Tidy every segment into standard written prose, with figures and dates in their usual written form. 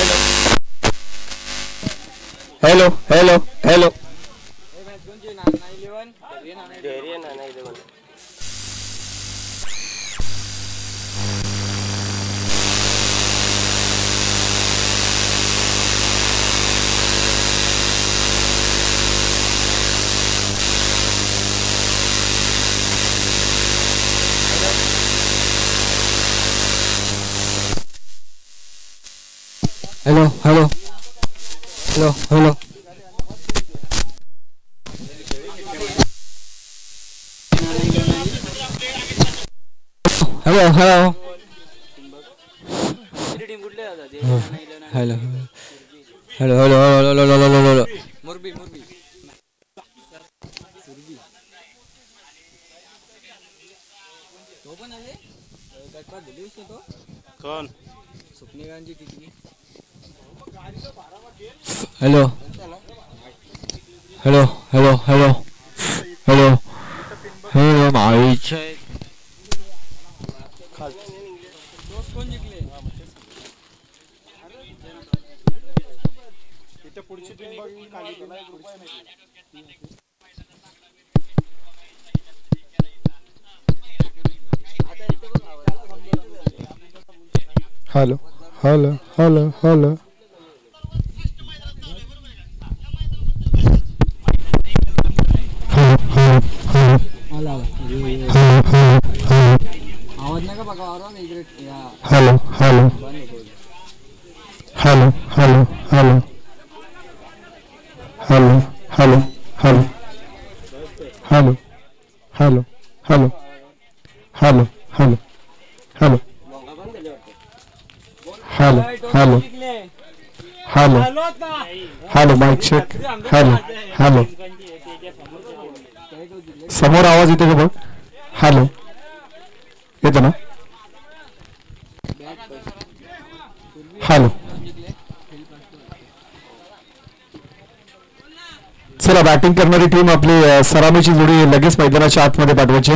Hello hello hello hello hello hello hello hello hello hello hello hello hello hello hello मुरबी मुरबी तो पण आहे गटपा दिलीस तो कोण सुपनीगांची किती hello hello hello hello hello hello माईचे दोस्त कोण जिंकले इथे पुढची टीम बघ खाली हेलो हेलो हेलो हेलो आवाज नका बघा आवाज इकडे hello hello hello hello hello hello hello hello hello hello hello hello hello hello hello hello hello hello mic check hello hello समोर आवाज येतो का बघ हेलो येतो ना हेलो चला बॅटिंग करणारी टीम आपली सलामीची जोडी लगेच मैदानाच्या आतमध्ये पाठवायची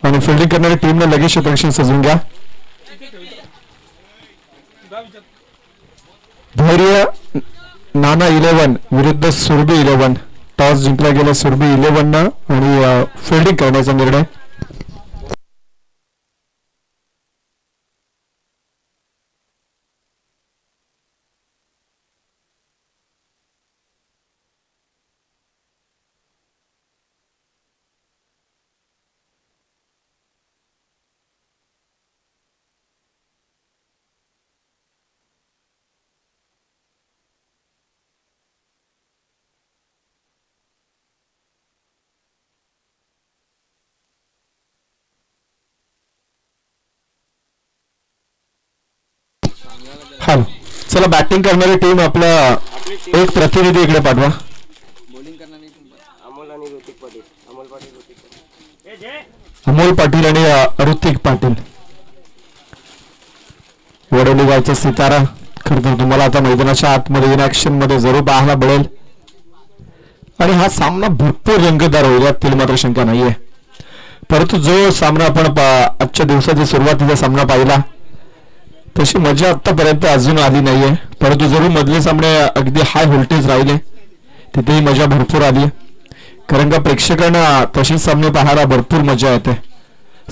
आणि फिल्डिंग करणारी टीमने लगेच क्षेत्ररक्षण सजवून घ्या धैर्य नाना 11 विरुद्ध सुरभी 11 टॉस जिंकला गेला सुरभी 11 न आणि फिल्डिंग करण्याचा निर्णय हां चला बॅटिंग करणारी टीम आपला एक प्रतिनिधी इकडे पाठवा बॉलिंग करणारी अमोल आणि ऋतिक पाटील अमोल पाटील आणि ऋतिक पाटील वडोली गावचा सितारा खरं तर तुम्हाला आता मैदानाच्या आतमध्ये इन ऍक्शन मध्ये जरूर पाहायला मिळेल आणि हा सामना भरपूर रंगतदार होईल यातील मात्र शंका नाहीये परंतु जो सामना आपण आजच्या दिवसाच्या सुरुवातीचा सामना पाहिला तशी मजा आतापर्यंत अजून आली नाहीये परंतु जरूर मधले सामने अगदी हाय व्होल्टेज राहिले तिथेही मजा भरपूर आली कारण का प्रेक्षकांना तशीच सामने पाहायला भरपूर मजा येते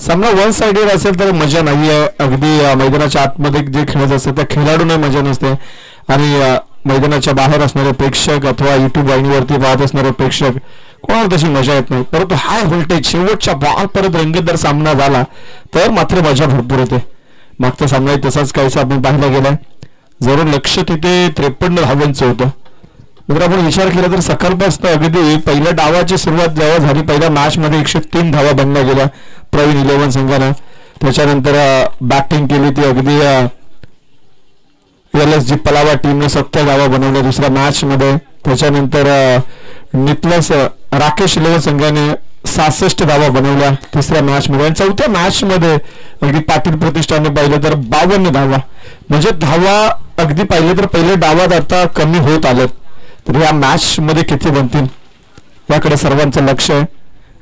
सामना वन साइडेड असेल तर मजा नाहीये अगदी मैदानाच्या आतमध्ये जे खेळत असते त्या खेळाडूंना मजा नसते आणि मैदानाच्या बाहेर असणारे प्रेक्षक अथवा युट्यूब वाहिनीवरती पाहत असणारे प्रेक्षक कोणाला तशी मजा येत नाही परंतु हाय व्होल्टेज शेवटच्या बॉल परत रंगतदार सामना झाला तर मात्र मजा भरपूर येते मागचा सामना तसाच काहीसा आपण पाहायला गेलाय जरूर लक्ष तिथे 53 धावांचं होतं जर आपण विचार केला तर सकाळपासून अगदी पहिल्या डावाची सुरुवात जेव्हा झाली पहिल्या मॅच मध्ये 103 धावा बनल्या गेल्या प्रवीण 11 संघानं त्याच्यानंतर बॅटिंग केली ती अगदी LSG पलावा टीमने 70 धावा बनवल्या दुसऱ्या मॅच मध्ये त्याच्यानंतर निकलस राकेश 11 संघाने 66 धावा बनवल्या तिसऱ्या मॅच मध्ये आणि चौथ्या मॅच मध्ये अगदी पाटील प्रतिष्ठानने पाहिलं तर 52 धावा म्हणजे धावा अगदी पाहिले तर पहिले डावात आता कमी होत आले तर या मॅच मध्ये किती बनतील याकडे सर्वांचं लक्ष आहे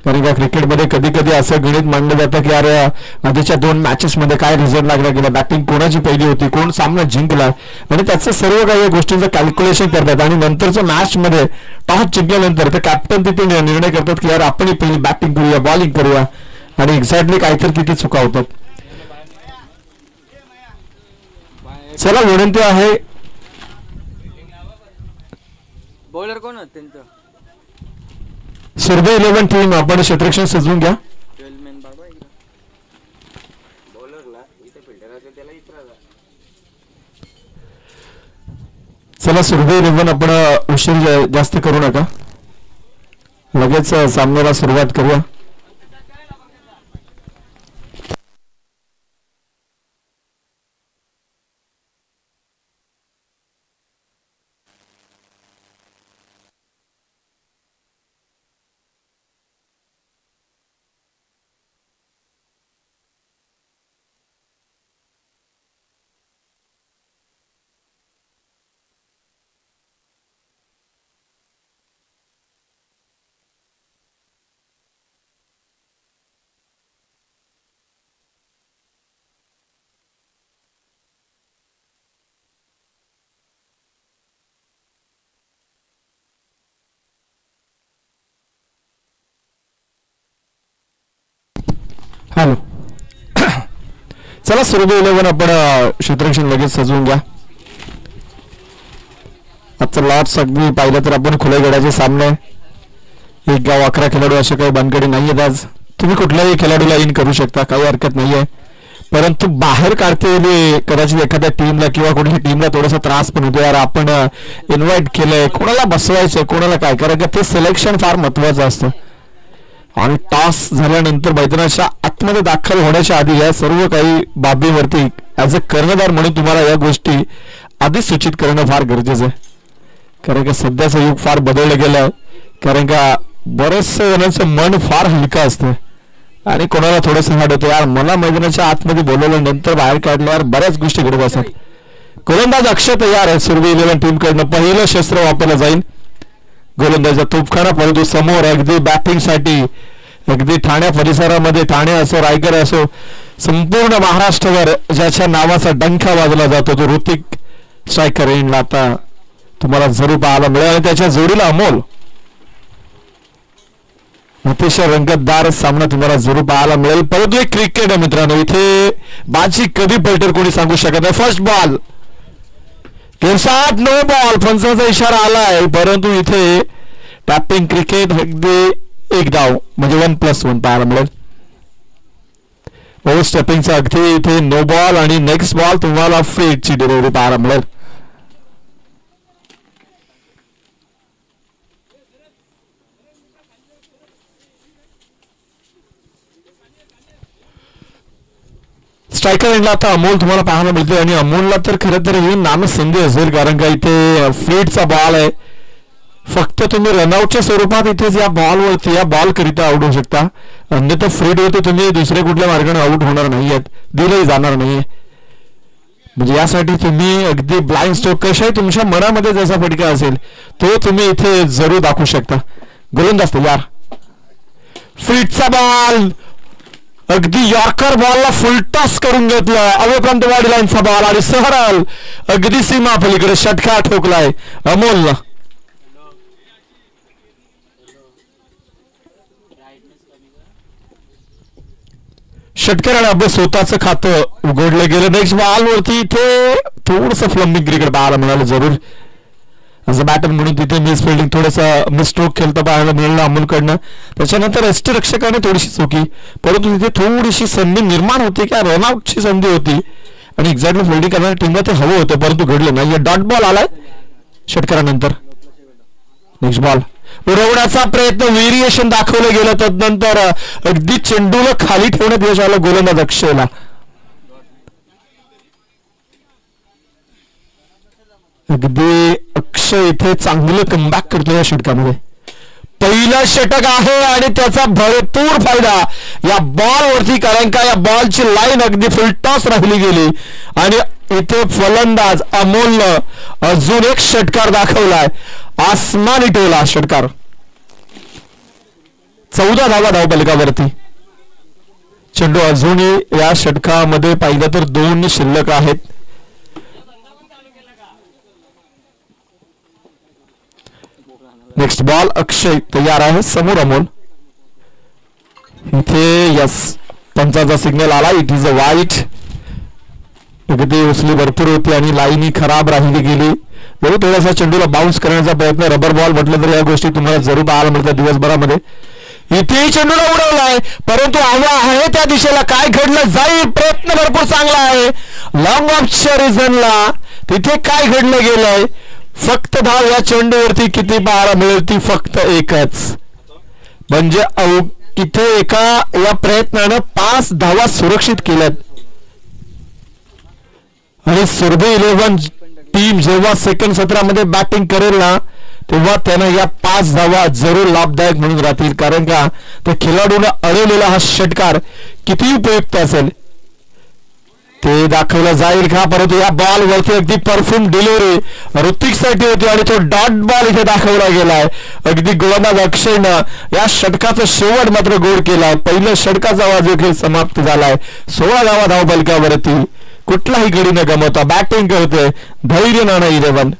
कारण का क्रिकेटमध्ये कधी कधी असं गणित मांडलं जातं की अरे आधीच्या 2 मॅचेसमध्ये काय रिझल्ट लागला गेला, बॅटिंग कोणाची पहिली होती, कोण सामना जिंकला, आणि त्याचं सर्व काही गोष्टींचं कॅल्क्युलेशन करतात आणि नंतरच्या मॅचमध्ये टॉस जिंकल्यानंतर ते कॅप्टन तिथे निर्णय करतात की यार आपण पहिली बॅटिंग करूया, बॉलिंग करूया, आणि एक्झॅक्टली काहीतरी तिथे चुका होतात. चला विनंती आहे बॉलर कोण होत त्यांचं सुरभे 11 टीम आपण क्षेत्ररक्षण सजवून घ्या. चला सुरभे 11 आपण उशीर जास्त करू नका, लगेच सामन्याला सुरुवात करूया. हॅलो, चला सुरभे 11 आपण क्षेत्ररक्षण लगेच सजवून घ्या. आजचं लॉट्स अगदी पाहिलं तर आपण खुल्या गड्याचे सामने, 1 गाव 11 खेळाडू असे काही बांधकडे नाही आहेत. आज तुम्ही कुठल्याही खेळाडूला इन करू शकता, काही हरकत नाहीये, परंतु बाहेर काढते कदाचित एखाद्या टीमला किंवा कुठल्या टीमला थोडासा त्रास पण होतो, यार आपण इन्व्हाइट केलंय, कोणाला बसवायचं, कोणाला काय, कारण का ते सिलेक्शन फार महत्वाचं असतं. आणि टॉस झाल्यानंतर मैदानाच्या आतमध्ये दाखल होण्याच्या आधी या सर्व काही बाबीवरती ॲज अ कर्णधार म्हणून तुम्हाला या गोष्टी आधीच सूचित करणं फार गरजेचं आहे. कारण का सध्याचं युग फार बदललं गेलं आहे, कारण का बरेचसे जणांचं मन फार हलकं असतं आणि कोणाला थोडंसं हाड होतं, यार मला मैदानाच्या आतमध्ये बोलवलं नंतर बाहेर काढल्यावर बऱ्याच गोष्टी घडत असतात. गोलंदाज अक्षय तयार आहे सुरभे 11 टीमकडनं, पहिलं शस्त्र वापरलं जाईल गोलंदाजा तोफखाना, परंतु समोर अगदी बॅटिंगसाठी अगदी ठाणे परिसरामध्ये, ठाणे असो रायगड असो, संपूर्ण महाराष्ट्रावर ज्याच्या नावाचा डंका वाजला जातो तो ऋतिक स्ट्रायकर येईनला आता तुम्हाला जरूर पाहायला मिळेल. आणि त्याच्या जोडीला अमोल, अतिशय रंगतदार सामना तुम्हाला जरूर पाहायला मिळेल. परंतु एक क्रिकेट आहे मित्रांनो, इथे बाजी कधी पलटेल कोणी सांगू शकत नाही. First ball, game 7 no ball, पंचाचा इशारा आलाय, परंतु इथे टॅपिंग क्रिकेट अगदी 1 धाव म्हणजे 1+1 पाहायला मिळेल. ओव्हर स्टेपिंगचा अगदी इथे नो बॉल आणि नेक्स्ट बॉल तुम्हाला फ्रीची डिलिव्हरी पाहायला मिळेल. स्ट्रायकर एंडला आता अमोल तुम्हाला पाहायला मिळते आणि अमोलला तर खरं तर ही नामसंधी असेल, कारण का इथे फ्लीटचा बॉल आहे. फक्त तुम्ही रनआउटच्या स्वरूपात इथेच या बॉलवरती या बॉल करिता आउट होऊ शकता, अन्यथा फ्रीडवरती तुम्ही दुसऱ्या कुठल्या मार्गाने आउट होणार नाहीयेत, दिलंही जाणार नाहीये. म्हणजे यासाठी तुम्ही अगदी ब्लाइंड स्ट्रोक कशाही तुमच्या मनामध्ये जसा फटका असेल तो तुम्ही इथे जरूर दाखवू शकता. गोलंदाज तयार, फ्रीटचा बॉल अगदी यॉर्कर बॉलला फुल टॉस करून घेतलं, अवेप्रांत वाडी लाईनचा बॉल आणि सहरल अगदी सीमा पलीकडे षटकार ठोकलाय अमोलला. षटकाराने आपलं स्वतःचं खातं उघडलं गेलं. नेक्स्ट बॉलवरती इथे थोडंसं फ्लम्बिंग क्रिकेट पाहायला मिळालं जरूर, ॲज अ बॅटर म्हणून तिथे मिस फिल्डिंग थोडंसं मिस स्ट्रोक खेळता पाहायला मिळालं अमोलकडनं. त्याच्यानंतर यष्टिरक्षकाने थोडीशी चुकी, परंतु तिथे थोडीशी संधी निर्माण होती की रनआउटची संधी होती आणि एक्झॅक्टली फिल्डिंग करणाऱ्या टीमला ते हवं होतं, परंतु घडलं नाही. डॉट बॉल आलाय षटकारानंतर. नेक्स्ट बॉल उडवण्याचा प्रयत्न, व्हेरिएशन दाखवलं गेलं, तदनंतर अगदी चेंडूला खाली ठेवण्यात यश आलं गोलंदाज अक्षयला. अगदी अक्षय इथे चांगलं कमबॅक करतो या षटकामध्ये. पहिला षटक आहे आणि त्याचा भरपूर फायदा या बॉलवरती, कारण का या बॉलची लाईन अगदी फुल टॉस राहिली गेली आणि इथे फलंदाज अमोलनं अजून एक षटकार दाखवलाय, आसमानी टोला षटकार. 14 धावा धावफलकावरती. चेंडू अजूनही या षटकामध्ये पाहिलं तर 2 शिल्लक आहेत. नेक्स्ट बॉल अक्षय तयार आहे, समोर अमोल. इथे यस पंचाचा सिग्नल आला. It is a white. अगदी उचली भरपूर होती आणि लाईनी खराब राहिली गेली. जरूर थोडासा चेंडूला बाउन्स करण्याचा प्रयत्न, रबर बॉल म्हटलं तर या गोष्टी तुम्हाला जरूर पाहायला मिळतात दिवसभरामध्ये. इथेही चेंडूला उडवलाय, परंतु हवा आहे त्या दिशेला. काय घडलं जाईल, प्रयत्न भरपूर चांगला आहे लॉंग ऑफच्या रिझनला. तिथे काय घडलं गेलंय, फक्त धाव या चेंडूवरती किती पाहायला मिळेल, ती फक्त एकच. म्हणजे इथे एका या प्रयत्नानं 5 धावा सुरक्षित केल्यात. आणि सुरभी 11 टीम जेव्हा सेकंड सत्रामध्ये बॅटिंग करेल ना, तेव्हा त्यानं या 5 धावा जरूर लाभदायक म्हणून राहतील. कारण का त्या खेळाडूला अडवलेला हा षटकार किती उपयुक्त असेल ते दाखवलं जाईल का. परंतु या बॉल वरती अगदी परफ्यूम डिलिव्हरी ऋतिक साठी होती आणि तो डॉट बॉल इथे दाखवला गेलाय. अगदी गोलंदाज अक्षयनं या षटकाचा शेवट मात्र गोड केलाय. पहिल्या षटकाचा वाजू समाप्त झालाय. 16 धावा धावफलकावरती. कुठलाही गडी न गमवता बॅटिंग करतोय धैर्य नाणं 11.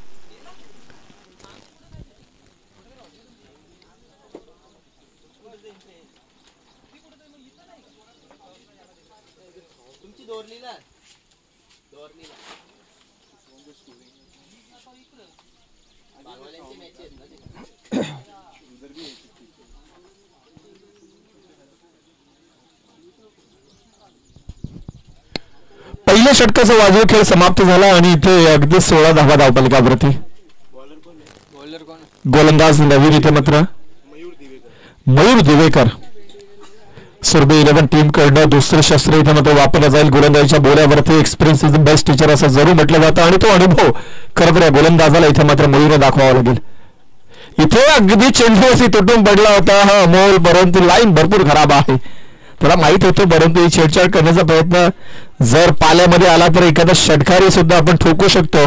पहिल्या षटकाचा वाजवी खेळ समाप्त झाला आणि इथे अगदी 16 धावा धावफलकावरती. गोलंदाज नवीन इथे मात्र मयूर दिवेकर. सुरभी 11 टीम कडनं दुसरं शस्त्र इथे मात्र वापरलं जाईल. गोलंदाजीच्या बोल्यावरती experience is the best teacher असं जरूर म्हटलं जातं आणि तो अनुभव खरं तर या गोलंदाजाला इथे मात्र मयूरने दाखवावा लागेल. इथे अगदी चेंडूवरती तुटून पडला होता हा अमोल, परंतु लाईन भरपूर खराब आहे. त्याला माहित होतं, परंतु ही छेडछाड करण्याचा प्रयत्न जर पाल्यामध्ये आला तर एखादा षटकारी सुद्धा आपण ठोकू शकतो.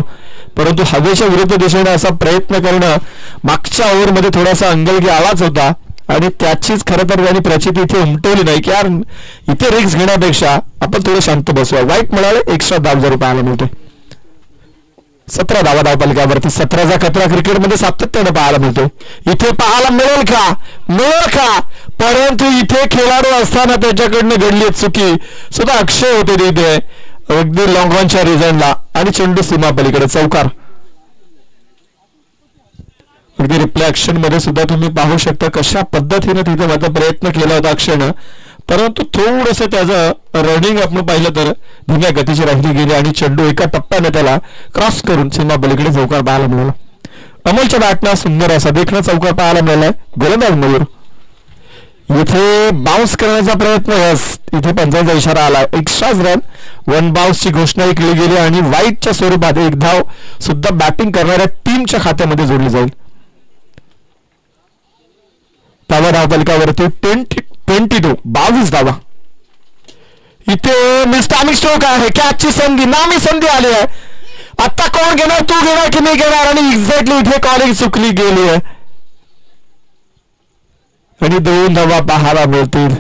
परंतु हवेच्या विरुद्ध दिशेने असा प्रयत्न करणं मागच्या ओव्हरमध्ये थोडासा अंगलगी आलाच होता आणि त्याचीच खरं तर त्यांनी प्रचिती इथे उमटवली नाही की यार इथे रिस्क घेण्यापेक्षा आपण थोडं शांत बसूया. वाईट म्हणाले एक्स्ट्रा धाव जरूर पाहायला मिळते. 17 धावा धावफलकावरती. 17चा खतरा क्रिकेटमध्ये सातत्यानं पाहायला मिळतो. इथे पाहायला मिळेल का, परंतु इथे खेळाडू असताना त्याच्याकडनं घडली चुकी सुद्धा अक्षय होते तिथे अगदी लॉंग ऑनच्या रिझनला आणि चेंडू सीमा पलीकडे चौकार. अगदी रिप्ले ऍक्शन मध्ये सुद्धा तुम्ही पाहू शकता कशा पद्धतीने तिथे माझा प्रयत्न केला होता अक्षयनं, परंतु थोडंसं त्याचं रनिंग आपण पाहिलं तर धीम्या गतीची राहिली गेली आणि चेंडू एका टप्प्याने त्याला क्रॉस करून सीमा पलीकडे चौकार पाहायला मिळाला. अमोलच्या बॅटला सुंदर असा देखणं चौकार पाहायला मिळालाय. गोलंदाज मयूर इथे बाउन्स करण्याचा प्रयत्न, इथे पंचाचा इशारा आला. एक्स्ट्राज रन 1 बाउन्सची घोषणाही केली गेली आणि वाईटच्या स्वरूपात 1 धाव सुद्धा बॅटिंग करणाऱ्या टीमच्या खात्यामध्ये जोडली जाईल. धावा धावफलकावरती 22 धावा. इथे मिस्टामिक स्ट्रोक आहे. कॅचची संधी, नामी संधी आली आहे. आता कोण घेणार, तू घेणार की मी घेणार, आणि एक्झॅक्टली इथे कॉलिंग चुकली गेली आहे आणि 2 धावा पाहायला मिळतील.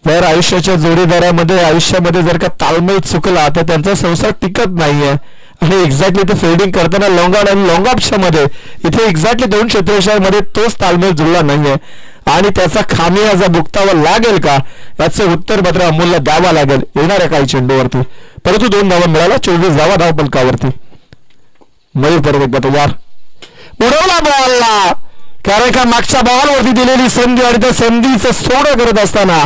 जर आयुष्याच्या जोडीदारामध्ये आयुष्यामध्ये जर का ताळमेळ चुकला तर त्यांचा संसार टिकत नाहीये आणि एक्झॅक्टली ते फिल्डिंग करताना लॉंग ऑन आणि लॉंग ऑफच्या मध्ये इथे एक्झॅक्टली 2 क्षेत्ररक्षणामध्ये तोच ताळमेळ जुळला नाहीये आणि त्याचा खामियाजा भुगतावा लागेल का याचं उत्तर मात्र अमोलला द्यावा लागेल येणाऱ्या काही चेंडूवरती. परंतु 2 धावा मिळाला. 24 धावा धावफलकावरती. मयूर परत तयार. उडवला बॉलला, कारण का मागच्या बॉलवरती दिलेली संधी आणि त्या संधीचं सोडं करत असताना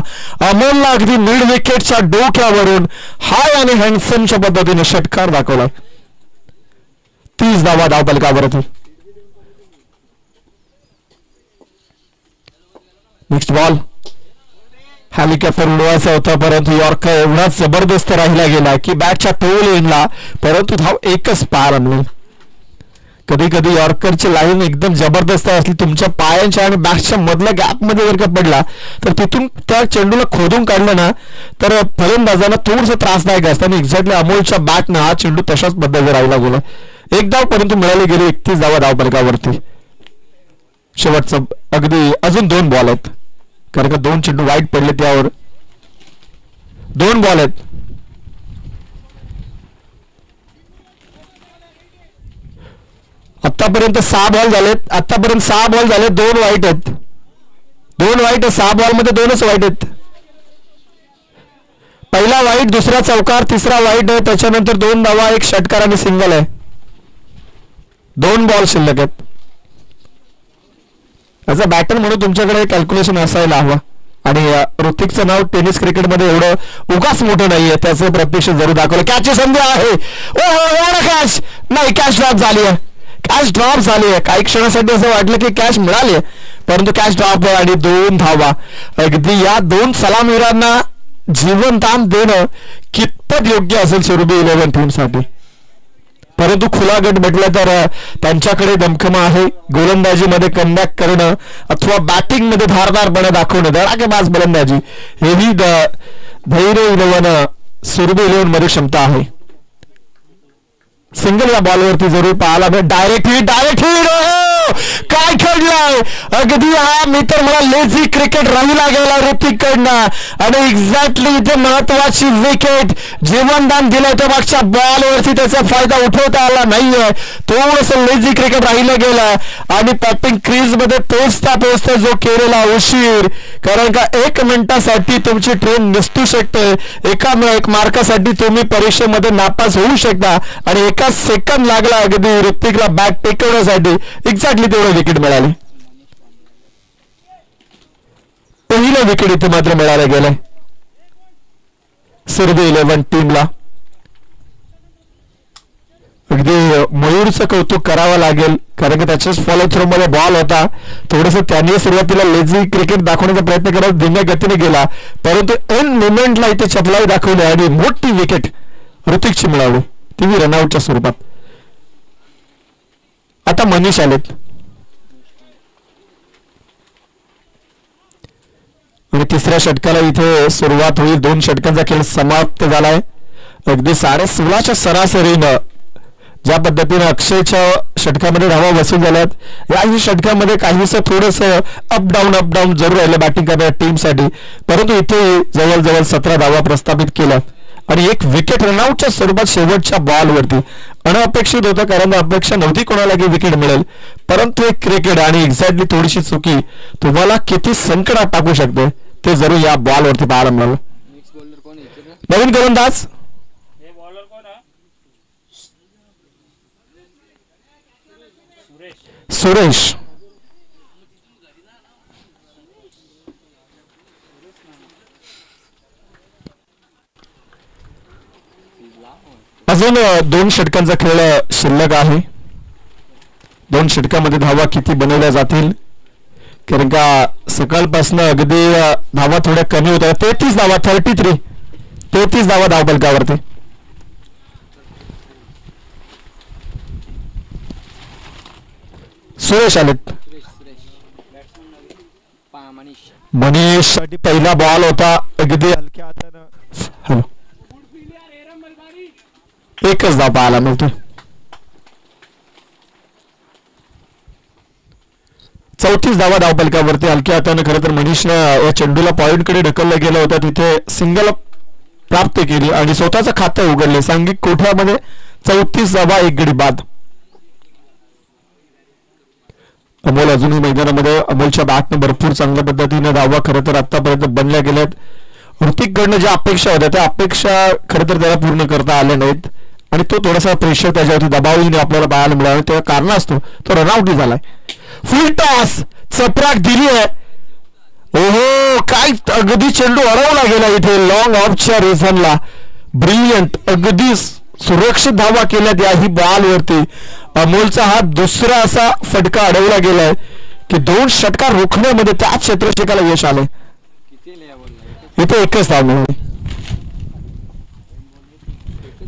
अमोलला अगदी मिड विकेटच्या डोक्यावरून हाय आणि हँडसमच्या पद्धतीने षटकार दाखवला. 30 धावा धावफलकावरती. नेक्स्ट बॉल हेलिकॉप्टर उडवायचा होता, परंतु यॉर्कर एवढा जबरदस्त राहिला गेला की बॅटच्या टोल येणला, परंतु धाव एकच पाहायला मिळेल. कधी कधी यॉर्करची लाईन एकदम जबरदस्त असली, तुमच्या पायांच्या आणि बॅटच्या मधल्या गॅपमध्ये जर का पडला तर तिथून त्या चेंडूला खोदून काढलं ना तर फलंदाजांना थोडंसं त्रासदायक असतं आणि एक्झॅक्टली अमोलच्या बॅटनं हा चेंडू तशाच पद्धतीने राहिला गेला. 1 धाव परंतु मिळाली गेली. 31 धावा धावफलकावरती. शेवटचं अगदी अजून 2 बॉल आहेत, कारण का 2 चेंडू वाईट पडले, त्यावर 2 बॉल आहेत. आतापर्यंत 6 बॉल झालेत, 2 वाईट आहेत, 2 वाईट आहे. 6 बॉल मध्ये 2च वाईट आहेत. पहिला वाईट, दुसरा चौकार, तिसरा वाईट आहे, त्याच्यानंतर 2 धावा, 1 षटकार आणि सिंगल आहे. 2 बॉल शिल्लक आहेत. ॲज अ बॅटर म्हणून तुमच्याकडे कॅल्क्युलेशन असायला हवं. आणि ऋतिकचं नाव टेनिस क्रिकेटमध्ये एवढं उगाच मोठं नाहीये, त्याचं प्रत्यक्ष जरूर दाखवलं. कॅचची संधी आहे, एवढा कॅच नाही, कॅच ड्रॉप झाली आहे, कॅच ड्रॉप झाली आहे. काही क्षणासाठी असं वाटलं की कॅच मिळाली आहे, परंतु कॅच ड्रॉप आहे आणि 2 धावा. अगदी या 2 सलामीरांना जीवनदान देणं कितपत योग्य असेल सुरभी 11 टीमसाठी. परंतु खुला गट म्हटलं तर त्यांच्याकडे दमखमा आहे. गोलंदाजीमध्ये कमबॅक करणं अथवा बॅटिंगमध्ये धारदारपणा दाखवणं, धडाकेबाज गोलंदाजी, हेही धैर्य 11 सुरभी 11 मध्ये क्षमता आहे. सिंगल या बॉलवरती जरूर पाहायला मिळेल. डायरेक्ट हिट, काय घडलंय अगदी. हा मी तर मला लेझी क्रिकेट राहिला गेला ऋतिककडनं, आणि एक्झॅक्टली इथे महत्वाची विकेट जीवनदान दिलंय. त्या मागच्या बॉलवरती त्याचा फायदा उठवता आला नाहीये, थोडस लेझी क्रिकेट राहिलं गेलं. आणि पॅपिंग क्रीज मध्ये पोचता जो केलेला उशीर, कारण का 1 मिनिटासाठी तुमची ट्रेन निसटू शकते, एका मार्कासाठी तुम्ही परीक्षेमध्ये नापास होऊ शकता, आणि 1 सेकंद लागला अगदी ऋतिकला बॅट टेकवण्यासाठी. एक्झॅक्टली तेवढं विकेट मिळाली. पहिलं विकेट इथे मात्र मिळालं गेलंय सुरभी 11 टीमला. अगदी मयूरचं कौतुक करावं लागेल, कारण की त्याच्याच फॉलो थ्रो मध्ये बॉल होता. थोडंसं त्यांनी सुरुवातीला लेझी क्रिकेट दाखवण्याचा प्रयत्न करत धीम्या गतीने गेला, परंतु एन मुवमेंटला इथे चपलाई दाखवली आणि मोठी विकेट ऋतिकची मिळाली, ती रनआउटच्या स्वरूपात. आता मनीष आलेत आणि 3ऱ्या षटकाला इथे सुरुवात होईल. 2 षटकांचा खेळ समाप्त झालाय. अगदी 16.5च्या सरासरीनं ज्या पद्धतीने अक्षयच्या षटकामध्ये धावा वसूल झाल्यात, या षटकामध्ये काहीसं थोडंसं अप डाऊन जरूर राहिलं बॅटिंग करणाऱ्या टीमसाठी, परंतु इथे जवळजवळ 17 धावा प्रस्थापित केल्या आणि 1 विकेट रनआउटच्या स्वरूपात शेवटच्या बॉलवरती. अनअपेक्षित होतं, कारण अपेक्षा नव्हती कोणाला की विकेट मिळेल, परंतु एक क्रिकेट आणि एक्झॅक्टली थोडीशी चुकी तुम्हाला किती संकटात टाकू शकते ते जरूर या बॉलवरती पाहायला मिळालं. नवीन गोलंदाज सुरेश. अजून 2 षटकांचा खेळ शिल्लक आहे. 2 षटकामध्ये धावा किती बनवल्या जातील, कारण का सकाळपासून अगदी धावा थोड्या कमी होत्या. 33 धावा, 33 धावा धावफलकावरती. सुरेश आलेत. मनीष साठी पहिला बॉल होता, अगदी हलक्या हातानं 1च धाव पाहायला मिळतो. 34 धावा धावफलकावरती हलक्या हातानं. खरं तर मनीषनं या चेंडूला पॉइंटकडे ढकललं गेलं होतं, तिथे सिंगल प्राप्त केली आणि स्वतःचं खातं उघडले. सांघिक कोठ्यामध्ये 34 धावा, 1 गडी बाद. अमोल अजूनही मैदानामध्ये. अमोलच्या बॅटनं भरपूर चांगल्या पद्धतीने धावा खरं तर आतापर्यंत बनल्या गेल्यात. ऋतिककडनं ज्या अपेक्षा होत्या त्या अपेक्षा खरं तर त्याला पूर्ण करता आल्या नाहीत, आणि तो थोडासा प्रेशर त्याच्यावरती दबावही आपल्याला पाहायला मिळाला. त्या कारण असतो तो रनआउटही झालाय. फुल टॉस चपराक दिली आहे. ओहो, काय अगदी चेंडू अडवला गेला इथे लॉंग ऑफच्या रिझनला. ब्रिलियंट, अगदी सुरक्षित धावा केल्यात याही बॉलवरती. अमोलचा हा दुसरा असा फटका अडवला गेलाय की 2 षटकार रोखण्यामध्ये त्या क्षेत्ररक्षकाला यश आले. इथे 1च धाव मिळाली.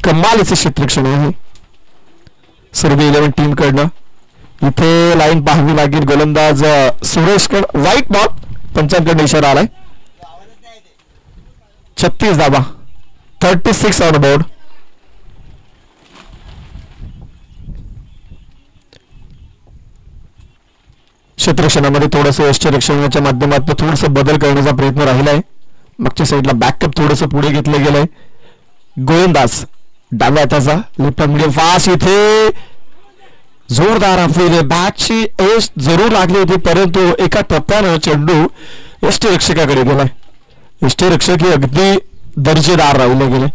कमालीचे क्षेत्ररक्षण आहे सुरभी 11 टीम कडनं. इथे लाईन पाहावी लागेल. गोलंदाज सुरेशकड व्हाईट बॉल, पंचांकडे इशारा आलाय. 36 धावा, 36 ऑन बोर्ड. क्षेत्ररक्षणामध्ये थोडंसं यष्टिरक्षणाच्या माध्यमातून थोडंसं बदल करण्याचा प्रयत्न राहिलाय. मागच्या साईडला बॅकअप थोडंसं पुढे घेतलं गेलंय. गोलंदाज डाव्या हाताचा लेफ्ट मीडियम फास्ट इथे जोरदार आपली बॅटची एज जरूर लागली होती, परंतु एका टप्प्यानं चेंडू यष्टिरक्षकाकडे गेलाय. यष्टिरक्षक हे अगदी दर्जेदार राहिले गेले.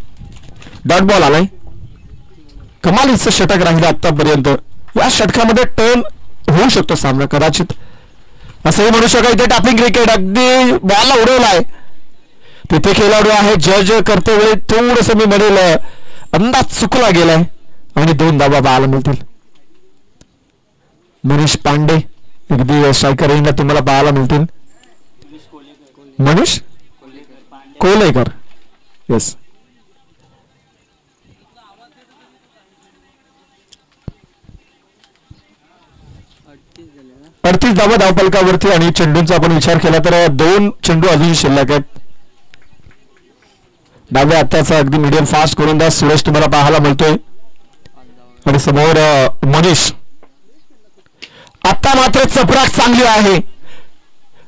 डॉट बॉल आलाय. कमालीचं षटक राहिलं आतापर्यंत. या षटकामध्ये टर्न होऊ शकतो सामना कदाचित, असंही म्हणू शकाल. इथे टॅपिंग क्रिकेट अगदी बॉलला उडवलाय. तिथे खेळाडू आहे. जज करते वेळी थोडस मी म्हणेल अंदाज चुकला गेलाय आणि 2 धावा पाहायला मिळतील. मनीष पांडे अगदी स्ट्रायकर रेंजला तुम्हाला पाहायला मिळतील. मनीष कोलेकर, येस. 38 धावा धावफलकावरती आणि चेंडूंचा आपण विचार केला तर 2 चेंडू अजून शिल्लक आहेत. डाव्या हाताचा अगदी मीडियम फास्ट गोलंदाज सुरेश तुम्हाला पाहायला मिळतोय आणि समोर मनीष. आता मात्र चपराक चांगली आहे.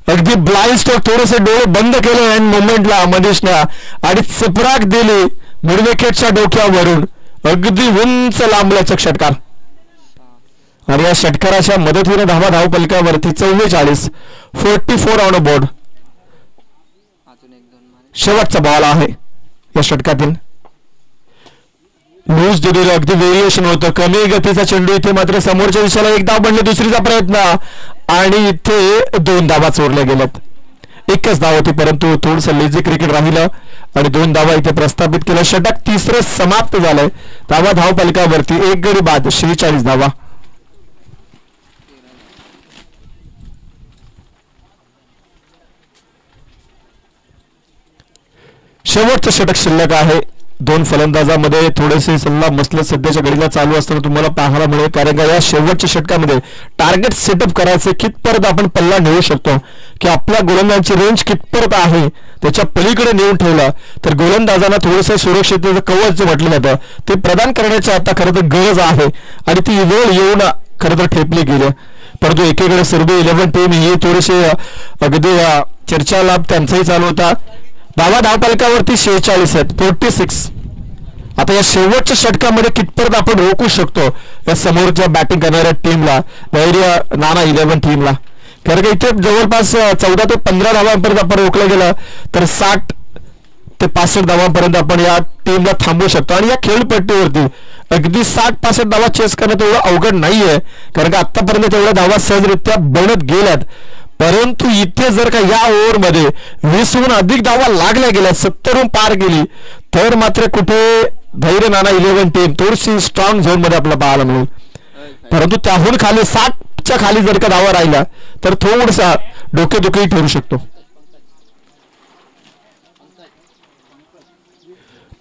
अगदी ब्लाइंड स्ट्रोक थोडेसे डोळे बंद केले एंड मोमेंटला मनीषला आणि चपराक दिली मिड विकेटच्या डोक्यावरून. अगदी उंच लांबल्याचा षटकार आणि या षटकाराच्या मदतीने धावा धावफलकावरती 44 ऑन बोर्ड. शेवटचा बॉल आहे या षटकातील. लूज दिलेलं अगदी व्हेरिएशन होतं. कमी गतीचा चेंडू इथे मात्र समोरच्या दिशेला 1 धाव बनले. दुसरीचा प्रयत्न आणि इथे 2 धावा चोरल्या गेल्यात. 1च धाव होती परंतु थोडंसं लेझी क्रिकेट राहिलं आणि 2 धावा इथे प्रस्थापित केलं. षटक तिसरं समाप्त झालंय. धावा धावफलकावरती 1 गडी बाद 46 धावा. शेवटचं षटक शिल्लक आहे. 2 फलंदाजामध्ये थोडेसे सल्ला मसलत सध्याच्या घडीला चालू असताना तुम्हाला पाहायला मिळेल, कारण का या शेवटच्या षटकामध्ये टार्गेट सेटअप करायचे कितपर्यंत आपण पल्ला नेऊ शकतो, की आपल्या गोलंदाजांची रेंज कितपर्यंत आहे त्याच्या पलीकडे नेऊन ठेवला तर गोलंदाजांना थोडंसं सुरक्षिततेचं कवच जे म्हटलं जातं ते प्रदान करण्याची आता खरं तर गरज आहे आणि ती वेळ येऊन खरं तर ठेपली गेली. परंतु एकीकडे सर्व 11 टीम ही थोडेसे अगदी चर्चा लाभ त्यांचाही चालू होता. धावा धावफलकावरती 46 आहेत, 46. आता या शेवटच्या षटकामध्ये कितपर्यंत आपण रोखू शकतो या समोरच्या बॅटिंग करणाऱ्या टीमला, धैर्य नाना 11 टीमला. कारण की इथे जवळपास 14 ते 15 धावांपर्यंत आपण रोखलं गेलं तर 60 ते 65 धावांपर्यंत आपण या टीमला थांबवू शकतो. आणि या खेळपट्टीवरती अगदी 60-65 धावा चेस करणं तेवढं अवघड नाहीये, कारण की आतापर्यंत तेवढ्या धावा सहजरित्या बनत गेल्यात. परंतु इथे जर का या ओव्हरमध्ये 20हून अधिक धावा लागल्या गेल्या, 70हून पार गेली तर मात्र कुठे धैर्य नाना 11 टीम थोडीशी स्ट्रॉंग झोन मध्ये आपल्याला पाहायला मिळेल. परंतु त्याहून खाली 60च्या खाली जर का धावा राहिला तर थोडासा डोकेदुखी ठरू शकतो.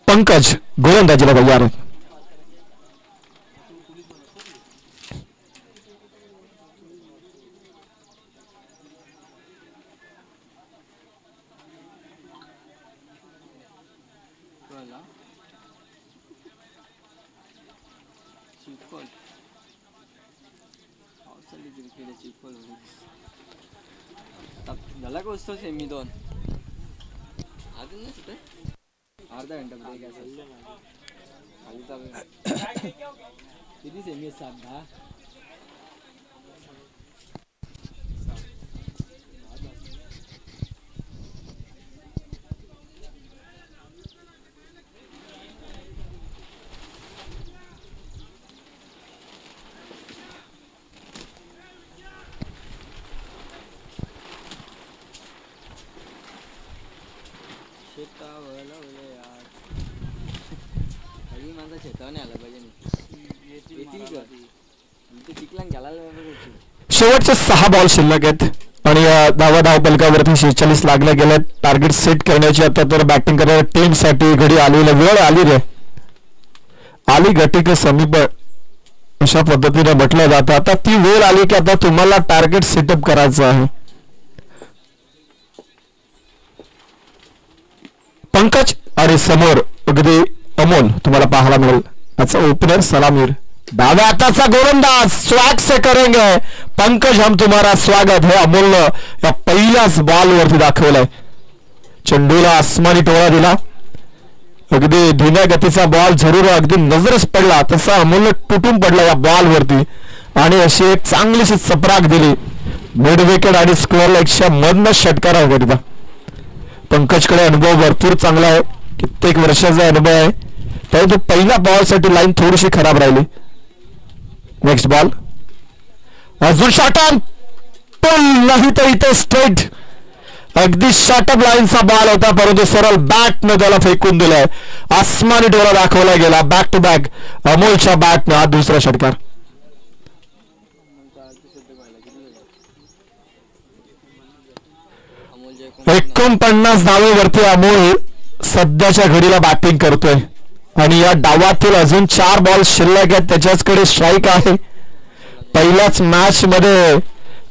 पंकज गोलंदाजीला तयार आहे. झाला का उसतो सेमी 2 अजून नाही सुटे अर्धा घंटा ब्रेक असेल खाली चालू. किती सेमी 7-10 शेवटचे 6 बॉल शिल्लक आहेत आणि धावा धावफलकावरती 46 लागल्या गेल्या. टार्गेट सेट करण्याची आता तर बॅटिंग करणाऱ्या टीम साठी घडी आलेली वेळ आली रे, आली घटिक समीप अशा पद्धतीने म्हटलं जातं. आता ती वेळ आली की आता तुम्हाला टार्गेट सेटअप करायचं आहे. पंकज आणि समोर अगदी अमोल तुम्हाला पाहायला मिळेल. याचा ओपनर सलामीर डाव्या हाताचा गोलंदाज स्वॅग से करेंगे पंकज, हम तुम्हारा स्वागत है अमोलनं या पहिल्याच बॉल वरती दाखवलाय. चेंडूला आसमानी टोळा दिला. अगदी धीम्या गतीचा बॉल जरूर अगदी नजरच पडला तसा अमोलनं तुटून पडला या बॉल वरती आणि अशी एक चांगलीशी चपराक दिली. मिड विकेट आणि स्क्वेअर लेगच्या मधनं षटकार आहे. पंकजकडे अनुभव भरपूर चांगला आहे, कित्येक वर्षाचा अनुभव आहे, परंतु पहिल्या बॉलसाठी लाईन थोडीशी खराब राहिली. नेक्स्ट बॉल अजून शॉर्टअप पुल नाही तर इथे स्ट्रेट अगदी शॉर्टअप लाईनचा बॉल होता, परंतु सरळ बॅटनं त्याला फेकून दिलाय. आसमानी डोळा दाखवला गेला. बॅक टू बॅक अमोलच्या बॅटनं हा दुसरा षटकार. 49 धावेवरती अमोल सध्याच्या घडीला बॅटिंग करतोय आणि या डावातील अजून 4 बॉल शिल्लक आहेत. त्याच्याकडे स्ट्राईक आहे. पहिल्याच मॅच मध्ये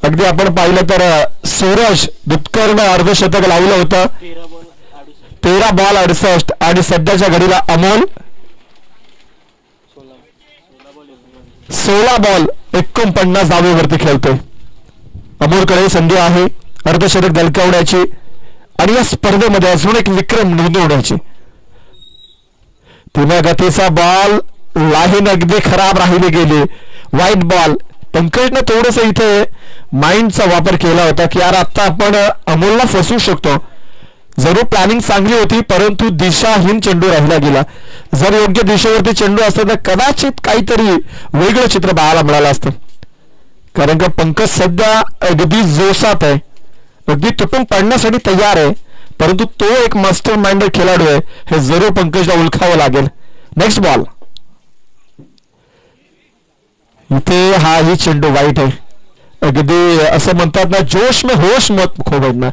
अगदी आपण पाहिलं तर सूरज दुत्करनं अर्धशतक लावलं होतं. 13 बॉल 68 आणि सध्याच्या घडीला अमोल 16 बॉल 49 धावेवरती खेळतोय. अमोलकडे संधी आहे अर्धशतक झळकावण्याची आणि या स्पर्धेमध्ये अजून एक विक्रम नोंदवण्याची. धीम्या गतीचा बॉल लाईन अगदी खराब राहिली गेली. White ball. पंकजने थोडस इथे माइंडचा वापर केला होता की यार आता आपण अमोलला फसवू शकतो. जरूर प्लॅनिंग चांगली होती परंतु दिशाहीन चेंडू राहिला गेला. जर योग्य दिशेवरती चेंडू असता तर कदाचित काहीतरी वेगळं चित्र पाहायला मिळालं असतं. कारण का पंकज सध्या अगदी जोशात आहे, अगदी तुटून पडण्यासाठी तयार आहे, परंतु तो एक मास्टर माइंडेड खेळाडू आहे हे जरूर पंकजला ओळखावं लागेल. Next ball. इथे हा ही चेंडू वाईट आहे. अगदी असं म्हणतात ना जोश में होश मत खो बैठना.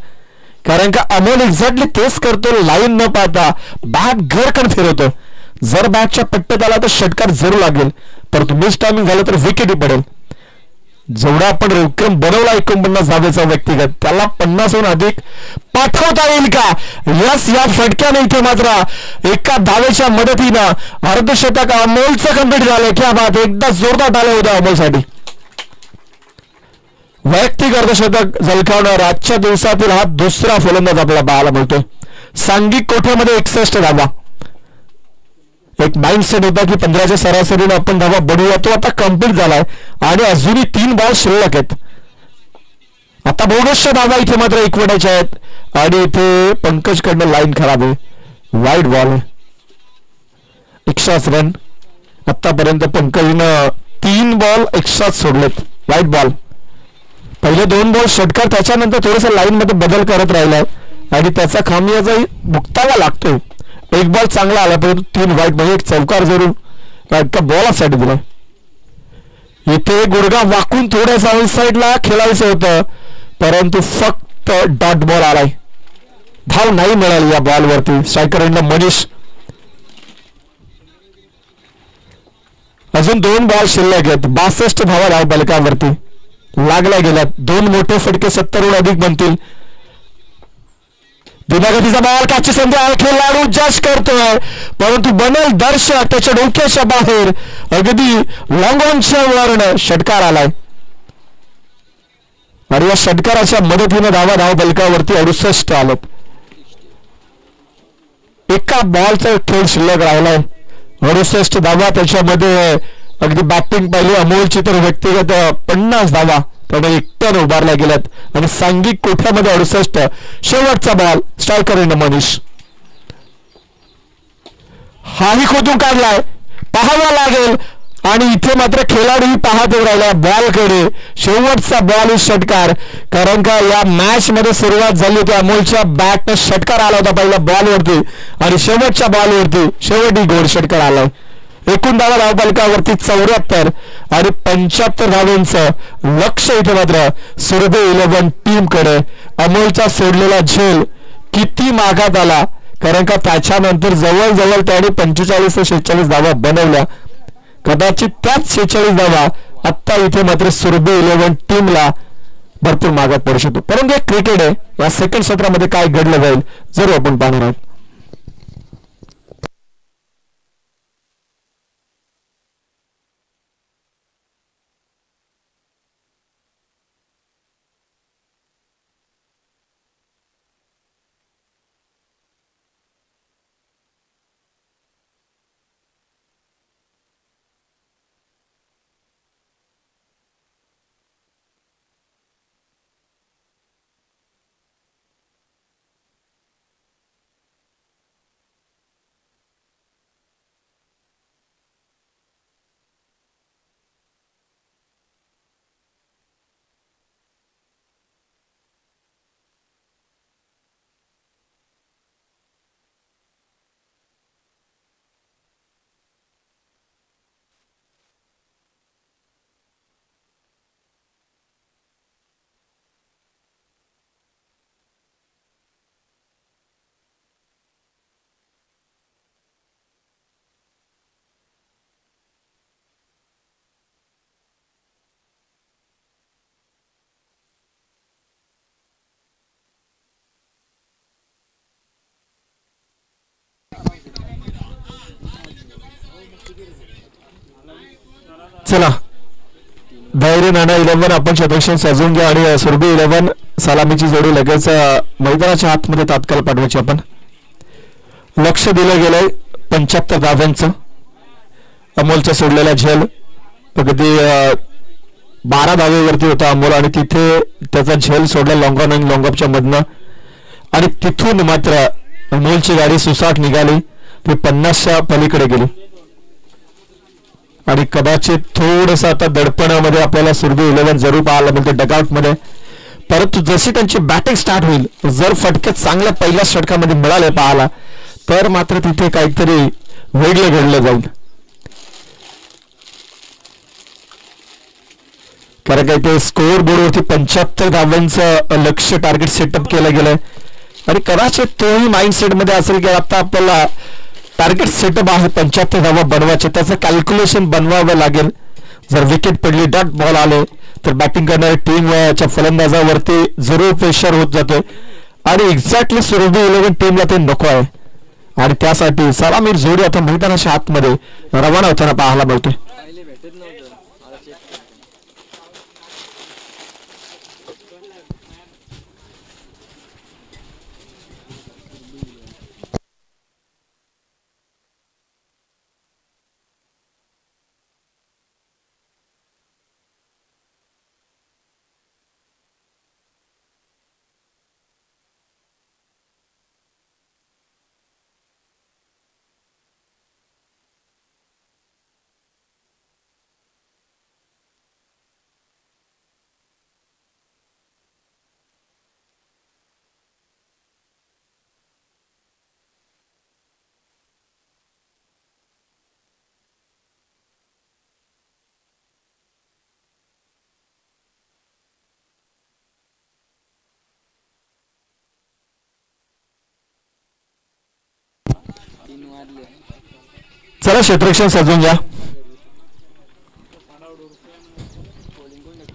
कारण का अमोल एक्झॅक्टली तेच करतो. लाईन न पाहता बॅट घरकन फिरवतो. जर बॅटच्या पट्ट्यात आला तर षटकार जरूर लागेल, परंतु मिस टायमिंग झालं तर विकेटही पडेल. जेवढा आपण विक्रम बनवला 49 धावेचा व्यक्तिगत त्याला 50हून अधिक पाठवता येईल का? यस, या फटक्याने इथे मात्र एका धावेच्या मदतीनं अर्धशतक अमोलचं कंप्लीट झालं. क्या बात. एकदा जोरदार डाले होता अमोलसाठी. वैयक्तिक अर्धशतक झळकावणार आजच्या दिवसातील हा दुसरा फलंदाज आपल्याला पाहायला मिळतोय. सांघिक कोठ्यामध्ये 61 धावा. एक माइंडसेट होता की 15च्या सरासरीने आपण धावा बढूया, तो आता कंप्लीट झालाय आणि अजूनही 3 बॉल शिल्लक आहेत. आता बोनसच्या धावा इथे मात्र एकवटायच्या आहेत आणि इथे पंकजकडनं लाईन खराब आहे. वाईट बॉल आहे. 100 रन. आतापर्यंत पंकजनं 3 बॉल 100 सोडलेत. वाईट बॉल. पहिले 2 बॉल षटकार, त्याच्यानंतर थोडस लाईन मध्ये बदल करत राहिलाय आणि त्याचा खामियाजाही भुगतावा लागतोय. 1 बॉल चांगला आला परंतु 3 वाईट म्हणजे एक चौकार जरूर बॉलासाठी दिला. इथे गुडघा वाकून थोड्यासा आउट साईडला खेळायचं होतं परंतु फक्त डॉट बॉल आलाय. धाव नाही मिळाली या बॉलवरती. स्ट्रायकर मनीष. अजून 2 बॉल शिल्लक आहेत. 62 धावा धाव बलकावरती लागल्या गेल्यात. 2 मोठे फटके 70हून अधिक बनतील. दिमागतीचा बॉल काची संधी आहे. खेळाडू जज करतोय परंतु बनेल दर्शक त्याच्या डोक्याच्या बाहेर अगदी लॉंग ऑनच्या वरनं षटकार आलाय आणि या षटकाराच्या मदतीने धाव बलकावरती 68 आलेत. एका बॉलचा खेळ शिल्लक राहिलाय. 68 धावा. त्याच्यामध्ये अगदी बॅटिंग पाहिली अमोलची तर व्यक्तिगत 50 धावा त्याने एकट्याने उभारल्या गेल्यात आणि सांघिक कोठ्यामध्ये 68. शेवटचा बॉल. स्ट्रायकर मनीष. हाही खोदून काढलाय. पाहावा लागेल आणि इथे मात्र खेळाडूही पाहत राहिला बॉलकडे. शेवटचा बॉल षटकार. कारण का या मॅच मध्ये सुरुवात झाली होती अमोलच्या बॅटने षटकार आला होता पहिल्या बॉलवरती आणि शेवटच्या बॉलवरती शेवटी गोल षटकार आलाय. एकूण धावा धावफलकावरती 74 आणि 75 धावांचं लक्ष इथे मात्र सुरभि 11 टीम कडे. अमोलचा सोडलेला झेल किती मागात आला कारण का त्याच्यानंतर जवळजवळ त्याने 45 ते 46 धावा बनवल्या. कदाचित त्याच 46 धावा आता इथे मात्र सुरभि 11 टीमला भरपूर मागात पडू शकतो. परंतु एक क्रिकेट आहे. या सेकंड सत्रामध्ये काय घडलं जाईल जरूर आपण पाहणार आहोत. चला धैर्य नाना 11 आपण क्षेत्ररक्षण सजवून घ्या आणि सुरभी 11 सलामीची जोडी लगेच मैदानाच्या आतमध्ये तात्काळ पाठवायची. आपण लक्ष दिलं गेलंय 75 धावांचं. अमोलचा सोडलेला झेल अगदी 12 धावेवरती होता अमोल आणि तिथे त्याचा झेल सोडला लॉंगॉन आणि लॉंगॉपच्या मधनं आणि तिथून मात्र अमोलची गाडी सुसाट निघाली ती 50च्या पलीकडे गेली आणि कदाचित थोडंसं आता दडपणामध्ये आपल्याला सुरभी 11 जरूर पाहायला मिळते डगआउट मध्ये. परंतु जशी त्यांची बॅटिंग स्टार्ट होईल जर फटके चांगल्या पहिल्या षटकामध्ये मिळाले पाहायला तर मात्र तिथे काहीतरी वेगळे घडलं जाईल. कारण काही ते स्कोअर बोर्डवरती 75 धावांचं लक्ष्य टार्गेट सेटअप केलं गेलंय आणि कदाचित तोही माइंडसेट मध्ये असेल की आता आपल्याला टार्गेट सेटअप आहे 75 धावा बनवायचे त्याचं कॅल्क्युलेशन बनवावं लागेल. जर विकेट पडली डॉट बॉल आले तर बॅटिंग करणाऱ्या टीमच्या फलंदाजावरती जरूर प्रेशर होत जाते आणि एक्झॅक्टली सुरभी 11 टीमला ते नको आहे आणि त्यासाठी सलामीर जोडी आता मैदानाच्या आतमध्ये रवाना होताना पाहायला मिळते. चला क्षेत्ररक्षण सजवून घ्या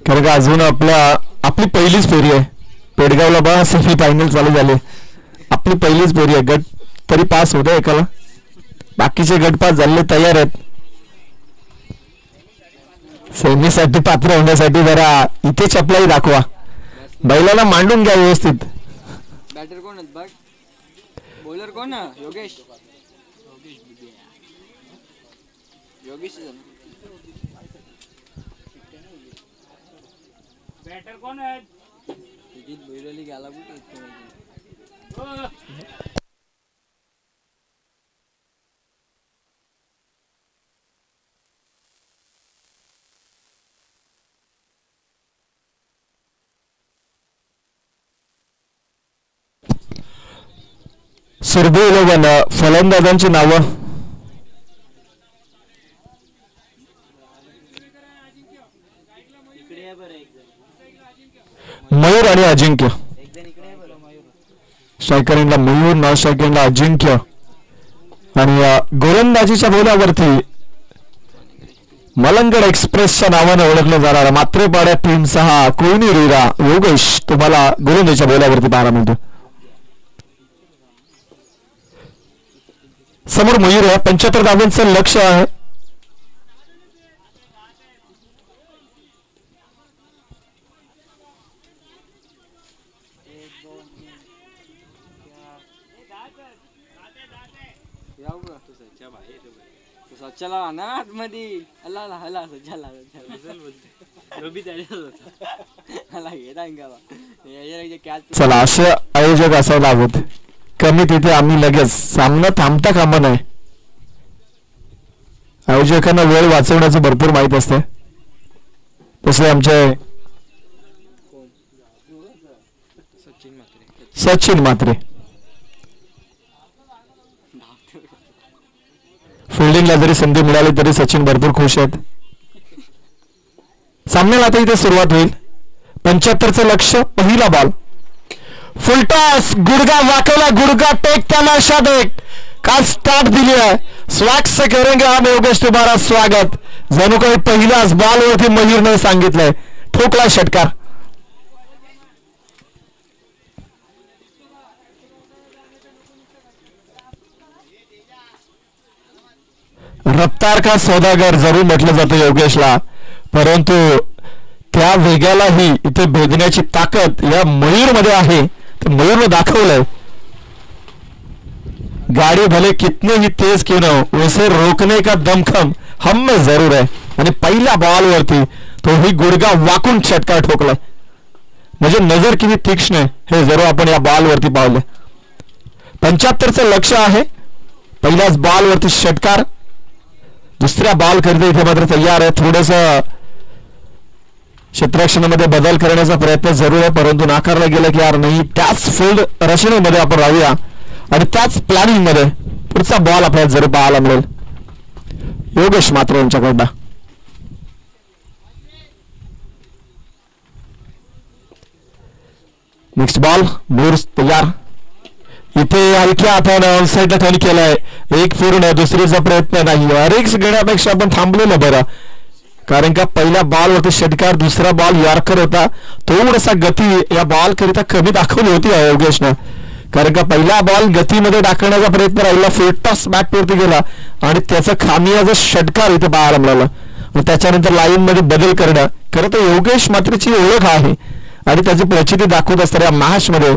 कारण का अजून आपली पहिलीच फेरी आहे. पेडगावला बा सेमी फायनल चालू झाले आपली पहिलीच फेरी आहे. गट तरी पास होत एकाला बाकीचे गट पास झाले तयार आहेत. सेमीसाठी पात्र होण्यासाठी जरा इथे चपलाही दाखवा बैलाला मांडून घ्या व्यवस्थित. बॅटर कोण आहेत बघ बॉलर कोण योगेश बॅटर कोण आहे बैरली गेला कुठे सुरभी 11 फलंदाजांची नावं मयूर आणि अजिंक्य. स्ट्रायकरिंगला मयूर नॉन स्ट्रायकरिंगला अजिंक्य आणि गोलंदाजीच्या बोलावरती मलंगड एक्सप्रेसच्या नावाने ओळखलं जाणार मात्रेपाड्या टीमचा हा कोयनी रिरा योगेश तुम्हाला गोलंदाजीच्या बोलावरती पाहायला मिळतो. समोर मयूर आहे 75 धावांचं लक्ष आहे. सच्चाला ना आतमध्ये हला हला सच्चाला चला असे आयोजक असायला हवेत कमी तिथे आम्ही लगेच सामना थांबता कामा नये. आयोजकांना वेळ वाचवण्याचं भरपूर माहित असते तसे आमचे सचिन मात्रे फिल्डिंगला जरी संधी मिळाली तरी सचिन भरपूर खुश आहेत. सामन्याला आता इथे सुरुवात होईल. 75चं लक्ष पहिला बॉल फुलटॉस गुडगा वाकवला गुडगा टेकताना शादेक का स्टार्ट दिली आहे. स्वॅग से करेंगे हम योगेश तुम्हारा स्वागत. जणू काही पहिलाच बॉलवरती मयूरने सांगितलंय ठोकला षटकार. रफ्तार का सौदागर जरूर म्हटलं जातं योगेशला, परंतु त्या वेगालाही इथे भेदण्याची ताकद या मयूरमध्ये आहे. तर मयूरने दाखवलंय गाड़ी भले कितने ही तेज क्यों ना हो उसे रोकने का दमखम हम में जरूर है. आणि पहिल्या बॉलवरती तो ही गुडगा वाकून षटकार ठोकलाय. म्हणजे नजर किती तीक्ष्ण आहे हे जरूर आपण या बॉलवरती पाहिलं. 75चं लक्ष आहे. पहिल्याच बॉलवरती षटकार. दुसऱ्या बॉल करते इथे मात्र तयार आहे. थोडस क्षेत्ररक्षणामध्ये बदल करण्याचा प्रयत्न जरूर आहे, परंतु नाकारला गेला की यार नाही, त्याच फील्ड रचनेमध्ये आपण राहूया आणि त्याच प्लॅनिंग मध्ये पुढचा बॉल आपल्याला जरूर पाहायला मिळेल. योगेश मात्र यांच्याकडनं नेक्स्ट बॉल. मूर तयार. इथे हलक्या हाताने ऑनसाइडला टर्न केलाय. एक पूर्ण दुसरीचा प्रयत्न नाही. रिक्स घेण्यापेक्षा आपण थांबलेलं बरं, कारण का पहिल्या बॉलवरती षटकार, दुसरा बॉल यॉर्कर होता. थोडासा गती या बॉल करिता कमी दाखवली होती योगेशनं, कारण का पहिला बॉल गतीमध्ये टाकण्याचा प्रयत्न राहिला. फुलटॉस बॅटवरती गेला आणि त्याचा खामियाचा षटकार इथे पाहायला मिळाला. त्याच्यानंतर लाईन मध्ये बदल करणं खरं तर योगेश मात्रची ओळख आहे आणि त्याची प्रचिती दाखवत असताना मॅच मध्ये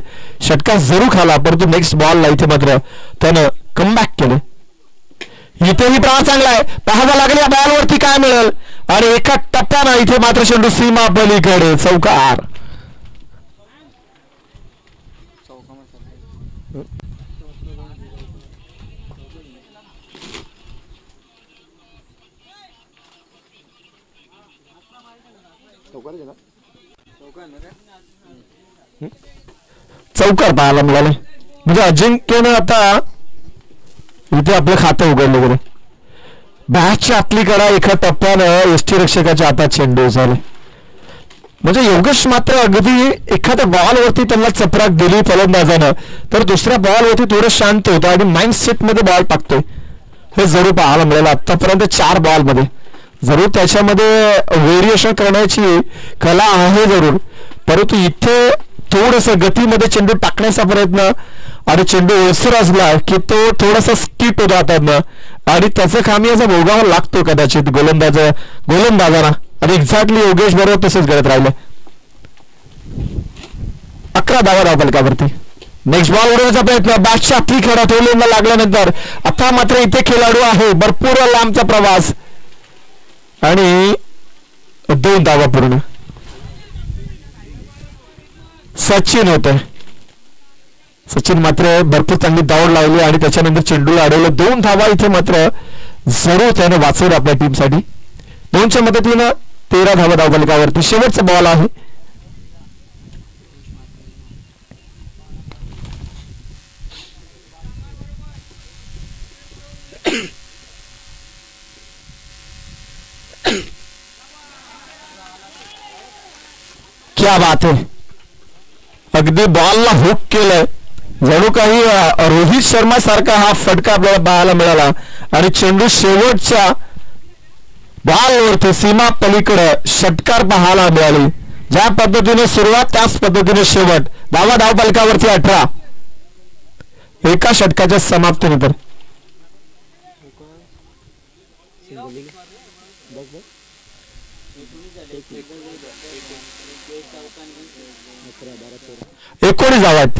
षटकार जरूर खाला, परंतु नेक्स्ट बॉलला इथे मात्र त्यानं कमबॅक केलं. इथेही प्रवास चांगला आहे. पाहायला लागले या बॉलवरती काय मिळेल आणि एका टप्प्यानं इथे मात्र चेंडू सीमा पलीकडे चौकार. चौकार पाहायला मिळाले. म्हणजे अजिंक्यनं आता इथे आपलं खातं उघडलं गेलं. बॅटच्या आतली कडा एका टप्प्यानं यष्टीरक्षकाच्या हातात चेंडू झाले. म्हणजे योगेश मात्र अगदी एखाद्या बॉलवरती त्यांना चपराक दिली फलंदाजानं, तर दुसऱ्या बॉलवरती थोडं शांत होतं आणि माइंड सेट मध्ये बॉल टाकतोय हे जरूर पाहायला मिळालं. आतापर्यंत 4 बॉलमध्ये जरूर त्याच्यामध्ये व्हेरिएशन करण्याची कला आहे जरूर, परंतु इथे थोडस गतीमध्ये चेंडू टाकण्याचा प्रयत्न आणि चेंडू ओसर असला की तो थोडासा स्किप होतो हातातनं आणि त्याचं खामियाचा भोगावा लागतो कदाचित गोलंदाजांना. आणि एक्झॅक्टली योगेश बरोबर तसंच करत राहिले. 11 धावा धावफलकावरती. नेक्स्ट बॉल उडवण्याचा प्रयत्न. बॅटच्या आतली खेळा ठेवलेला लागल्यानंतर आता मात्र इथे खेळाडू आहे. भरपूर लांबचा प्रवास आणि 2 धावा पूर्ण. सचिन होते. सचिन मात्र भरपूर चांगली धाव लावली आणि त्याच्यानंतर चेंडूला अडवलं. 2 धावा इथे मात्र जरूर त्याने वाचवलं आपल्या टीमसाठी. 2च्या मदतीनं 13 धावा धावफलकावरती. शेवटचा बॉल आहे. क्या बात है. अगदी बॉलला हुक केलंय. जणू काही रोहित शर्मा सारखा हा फटका आपल्याला पाहायला मिळाला आणि चेंडू शेवटच्या बॉलवरती सीमा पलीकडे षटकार पाहायला मिळाली. ज्या पद्धतीने सुरुवात त्याच पद्धतीने शेवट. धावा धावफलकावरती 18 एका षटकाच्या समाप्तीनंतर. एकोणीस धावात.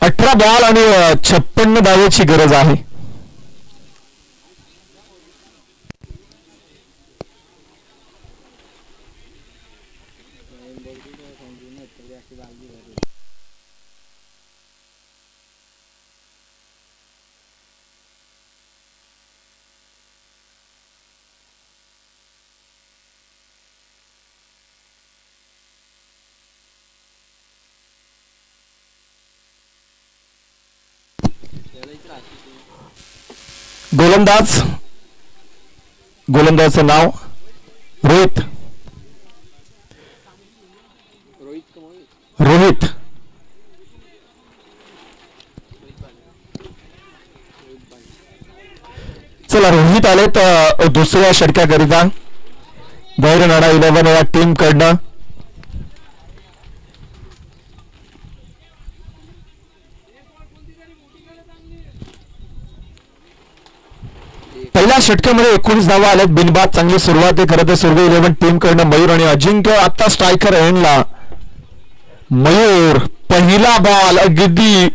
अठरा बॉल आणि 56 धावेची गरज आहे. गोलंदाजचं नाव रोहित. रोहित आलेत दुसऱ्या षटकाकरिता भैरनाडा 11 या टीम कडनं. पहिल्या षटकामध्ये 19 धावा आल्यात बिनबाद. चांगली सुरुवात आहे खरं तर सुरवे 11 टीम कडनं. मयूर आणि अजिंक्य आता स्ट्रायकर एंडला. मयूर पहिला बॉल अगदी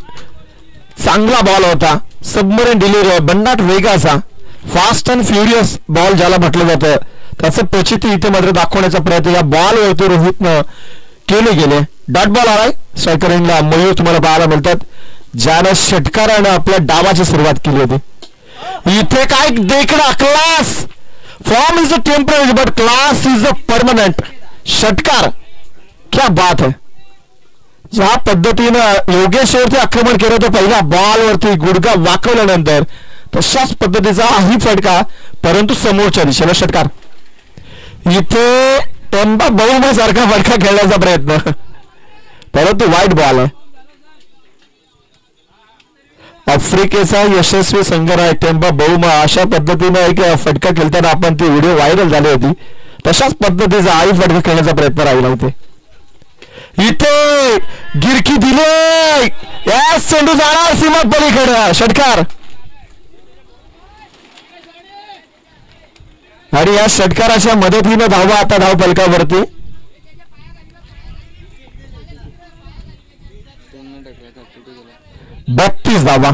चांगला बॉल होता. सबमरीन डिलिव्हरी बंडाट वेगाचा फास्ट अँड फ्युरियस बॉल ज्याला म्हटलं जातं त्याचं प्रचिती इथे मात्र दाखवण्याचा प्रयत्न या बॉलवरती रोहितनं केले गेले. डॉट बॉल आलाय स्ट्रायकर एंडला. मयूर तुम्हाला पाहायला मिळतात ज्यानं षटकारानं आपल्या डावाची सुरुवात केली होती. इथे काय देखणा class. Form is a temporary but class is a permanent. षटकार क्या बात है. ज्या पद्धतीनं योगेश्वरती आक्रमण केलं होतं पहिल्या बॉलवरती गुडगा वाकवल्यानंतर तशाच पद्धतीचा ही फटका परंतु समोरच्या दिशेला षटकार. इथे टेम्पा बहुमा सारखा फटका खेळण्याचा प्रयत्न परंतु वाईट बॉल आहे. आफ्रिकेचा यशस्वी संघ आहे टेम्पा बहुमा. अशा पद्धतीनं एक फटका खेळताना आपण ती व्हिडिओ व्हायरल झाली होती तशाच पद्धतीचा आई फटका खेळण्याचा प्रयत्न राहिला होते. इथे गिरकी दिले याच चेंडू जाणार सीमा पलीकडे षटकार. आणि या षटकाराच्या मदतीनं धावा आता धाव फलकावरती. 32 धावा.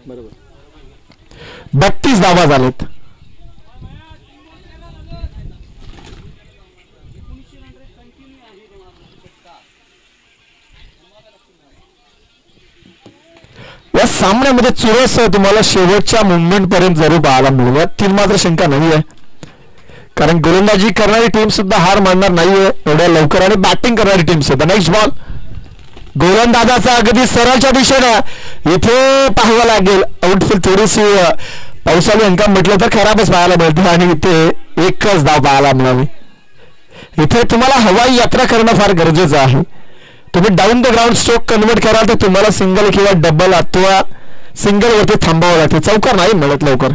बरोबर 32 धावा झालेत. या सामन्यामध्ये चुरस तुम्हाला शेवटच्या मुवमेंट पर्यंत जरूर पाहायला मिळेल. यातील मात्र शंका नाही आहे कारण गोलंदाजी करणारी टीम सुद्धा हार मानणार नाहीये एवढ्या लवकर. आणि बॅटिंग करणारी टीम सुद्धा. नेक्स्ट बॉल गोलंदाजाचा अगदी सरळच्या दिशेनं इथे पाहावं लागेल. आउटफील्ड थोडीशी पावसाळी अंका म्हटलं तर खराबच पाहायला मिळते आणि इथे एकच धाव पाहायला मिळाली. इथे तुम्हाला हवाई यात्रा करणं फार गरजेचं आहे. तुम्ही down the ground stroke convert कराल तर तुम्हाला सिंगल किंवा डबल अथवा सिंगल वरती थांबावं लागते. चौकार नाही मिळत लवकर.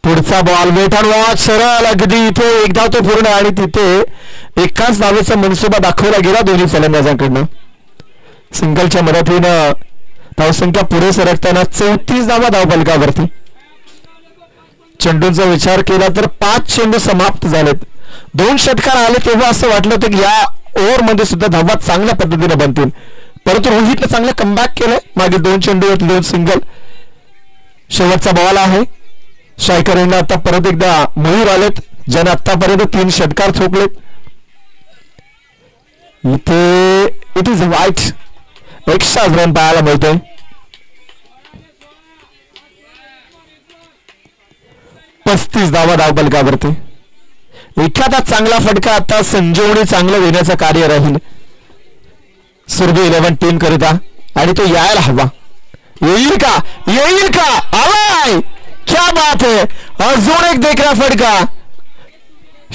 पुढचा बॉल वेट अँड वॉच सरळ अगदी इथे एक धाव तो पूर्ण आणि तिथे एकाच धावेचा मनसुबा दाखवला गेला दोन्ही फलंदाजांकडनं. सिंगलच्या मदतीनं धावसंख्या पुढे सरकताना 34 धावा धाव फलकावरती. चेंडूंचा विचार केला तर 5 चेंडू समाप्त झालेत. 2 षटकार आले तेव्हा असं वाटलं होतं की या ओव्हरमध्ये सुद्धा धावा चांगल्या पद्धतीने बनतील परंतु रोहितनं चांगलं कमबॅक केलं. मागे 2 चेंडूवरती 2 सिंगल. शेवटचा बॉल आहे स्ट्रायकरने आता परत एकदा मयूर आलेत ज्याने आतापर्यंत 3 षटकार ठोकलेत. इथे it is white extra run पाहायला मिळतोय. पस्तीस धावा धाव फलकावरती. एखादा चांगला फटका आता संजीवनी चांगलं देण्याचं कार्य राहील सुरभी 11 टीम करिता आणि तो यायला हवा. येईल का येईल का आलाय. क्या बात है. अजून एक देखना फटका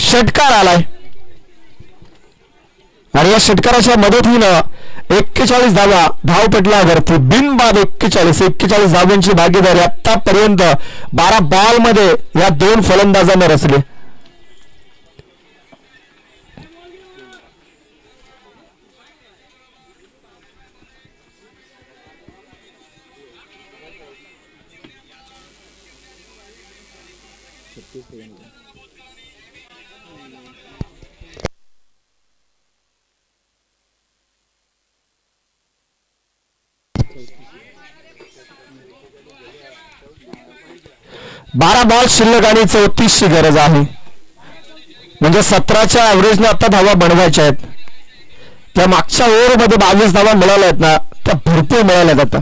षटकार आलाय आणि या षटकाराच्या मदतीनं 41 धावा धावपटलावरती बिनबाद 41 धावांची भागीदारी आतापर्यंत 12 बॉल मध्ये या 2 फलंदाजांना रचले. बारा बॉल शिल्लक आणि 34ची गरज आहे म्हणजे 17च्या ऍव्हरेजने आता धावा बनवायच्या आहेत. त्या मागच्या ओव्हरमध्ये 22 धावा मिळाल्या आहेत ना त्या भरपूर मिळाल्यात आता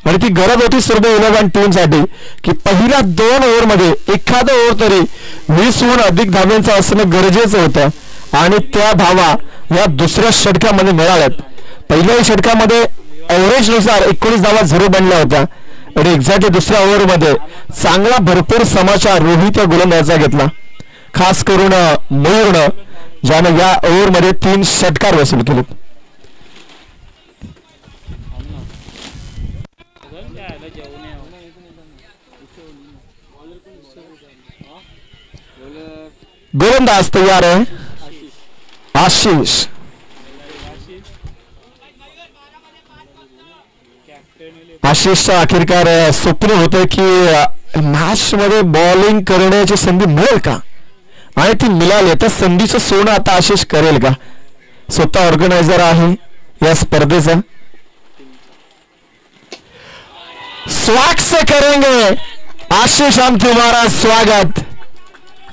आणि ती गरज होती सर्व 11 टीमसाठी की पहिल्या 2 ओव्हरमध्ये एखादं ओव्हर तरी 20हून अधिक धावांचं असणं गरजेचं होतं आणि त्या धावा या दुसऱ्या षटकामध्ये मिळाल्यात. पहिल्या षटकामध्ये ऍव्हरेजनुसार 19 धावा 0 बनल्या होत्या आणि एक्झॅक्टली दुसऱ्या ओव्हरमध्ये चांगला भरपूर समाचार रोहित या गोलंदाजाचा घेतला. खास करून मयूरनं ज्याने या ओव्हरमध्ये 3 षटकार वसूल केलेत. गोलंदाज तैयार है आशीष. आशिषचं अखेरकार स्वप्न होतं की मॅच मध्ये बॉलिंग करण्याची संधी मिळेल का, आणि ती मिळाली तर संधीचं सोनं आता आशिष करेल का. स्वतः ऑर्गनायझर आहे या स्पर्धेचा. स्वागत से करेंगे आशिष, हम तुम्हारा स्वागत.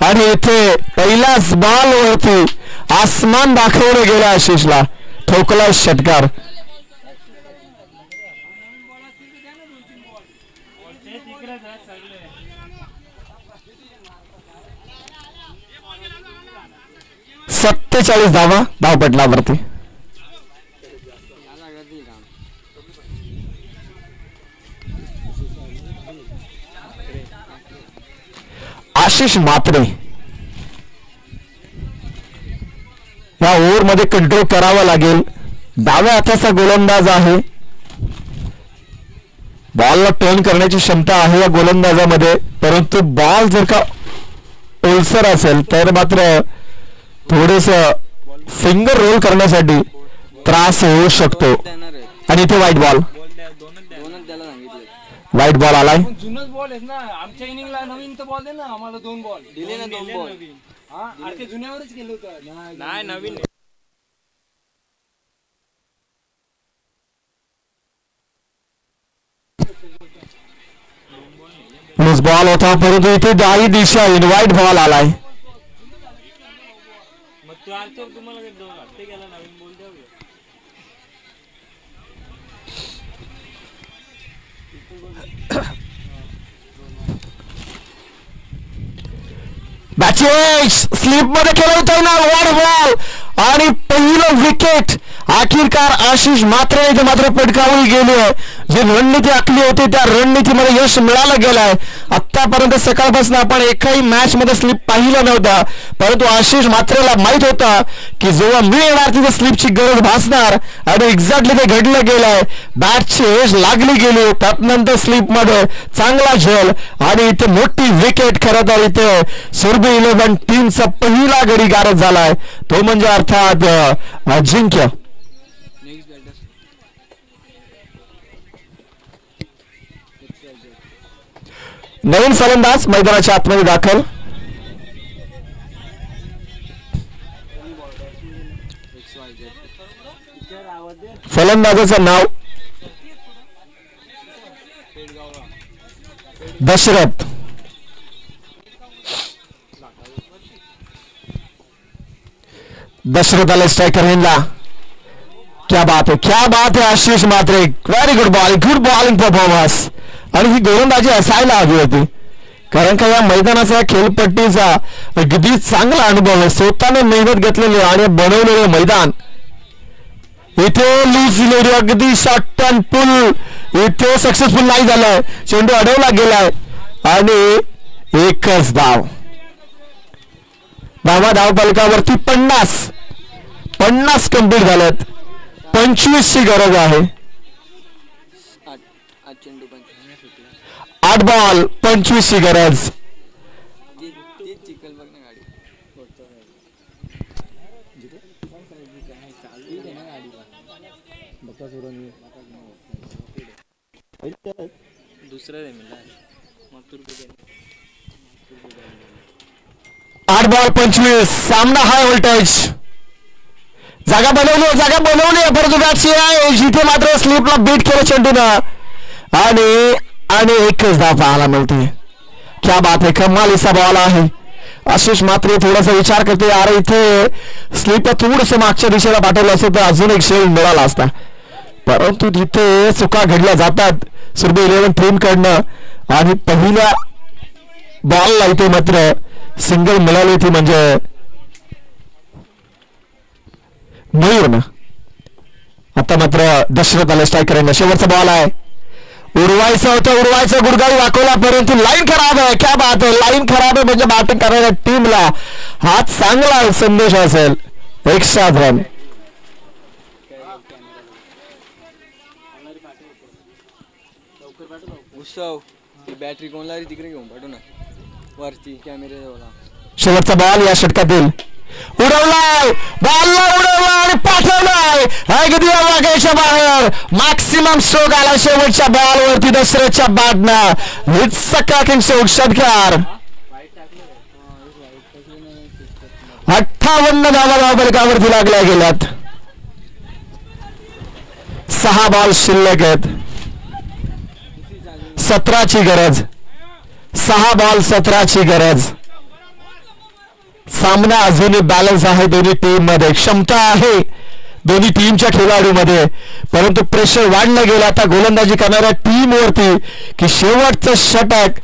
आणि इथे पहिल्याच बॉल वरती आसमान दाखवलं गेलं आशिषला. ठोकला षटकार. सत्तेचाळीस धावा धावपटलावरती. आशिष म्हात्रे या ओव्हर मध्ये कंट्रोल करावा लागेल. डाव्या हाताचा गोलंदाज आहे. बॉलला टर्न करण्याची क्षमता आहे या गोलंदाजामध्ये, परंतु बॉल जर का ओलसर असेल तर मात्र थोडेस फिंगर रोल करण्यासाठी त्रास होऊ शकतो. आणि इथे व्हाईट बॉल. व्हाईट बॉल आलाय. जुनच बॉल आहेत ना आमच्या इनिंगला. नवीन तर बॉल दे ना आम्हाला. 2 बॉल दिले ना. 2 बॉल ते जुन्यावरच गेलो होतं. नाही नवीन. लूज बॉल होता, परंतु इथे डावी दिशा व्हाईट बॉल आलाय. बॅचेस स्लिप मध्ये केलं होतं ना व्हाईट बॉल, आणि पहिलं विकेट अखेरकार आशिष म्हात्रे इथे मात्र पटकावली गेली आहे. जी रणनीती आखली होती त्या रणनीतीमध्ये यश मिळालं गेलं आहे. आतापर्यंत सकाळपासून आपण एकाही मॅच मध्ये स्लिप पाहिलं नव्हता, परंतु आशिष म्हात्रेला माहित होता की जेव्हा मी येणार तिथे स्लिपची गरज भासणार, आणि एक्झॅक्टली ते घडलं गेलंय. बॅटची एज लागली गेली, त्यानंतर स्लिप मध्ये चांगला झेल, आणि इथे मोठी विकेट. खरं तर इथे सुरभी 11 टीमचा पहिला गडी गारद झालाय, तो म्हणजे अर्थात अजिंक्य. नवीन फलंदाज मैदानाच्या आतमध्ये दाखल. फलंदाजाचं नाव दशरथ. दशरथ आले स्ट्रायकर हेनला. क्या बात है, क्या बात है Ashish Mhatre. Very good bowling performance. आणि ही गोलंदाजी असायला हवी होती, कारण का या मैदानाचा खेळपट्टीचा अगदी चांगला अनुभव आहे. स्वतःने मेहनत घेतलेली आणि बनवलेले मैदान. इथे लूज दिलेली अगदी शॉर्ट अँड पुल, इथे सक्सेसफुल नाही झालाय. चेंडू अडवला गेलाय आणि एकच धाव. धावपलकावरती 50 कंप्लीट झाल्यात. 25 ची गरज आहे. 8 बॉल 25 ची गरज. आठ बॉल 25. सामना हाय व्होल्टेज. जागा बनवली परंतु बॅटची आहे जिथे मात्र स्लिपला बीट केलं चेंडूनं, आणि एकच धाव पाहायला मिळते. क्या बात है, कमालीचा बॉल आहे. आशिष म्हात्रे थोडासा विचार करते, अरे इथे स्लिप थोडस मागच्या दिशेला पाठवलं असतं तर अजून एक शेल मिळाला असता, परंतु तिथे चुका घडल्या जातात सुरभी 11 टीम कडनं. आणि पहिल्या बॉलला इथे मात्र सिंगल मिळाली होती, म्हणजे मयूरनं. आता मात्र दशरथ आले स्ट्राईक करायला. शेवटचा बॉल आहे. उडवायचं होतं, गुडगावी दाखवला, परंतु लाईन खराब आहे. क्या बात आहे, लाईन खराब आहे म्हणजे बॅटिंग करणाऱ्या टीमला हा चांगला संदेश असेल. 107 रन. उत्सव ती बॅटरी कोणला तिकडे घेऊन पाठवू ना वरती कॅमेरे. शेवटचा बॉल या षटकातील. उडवलाय बॉलला, उडवला आणि पाठवलाय अगदी आवाक्याच्या बाहेर. मॅक्सिमम स्ट्रोक आला शेवटच्या बॉलवरती दशरथच्या बॅटनं. विचकाकीन षटकार. 58 धावा धावफलकावरती लागल्या गेल्यात. 6 बॉल शिल्लक आहेत. 17ची गरज. 6 बॉल 17ची गरज. सामना अजूनही बॅलन्स आहे दोन्ही टीम मध्ये. क्षमता आहे दोन्ही टीमच्या खेळाडूमध्ये, परंतु प्रेशर वाढलं गेलं आता गोलंदाजी करणाऱ्या टीम वरती की शेवटचं षटक.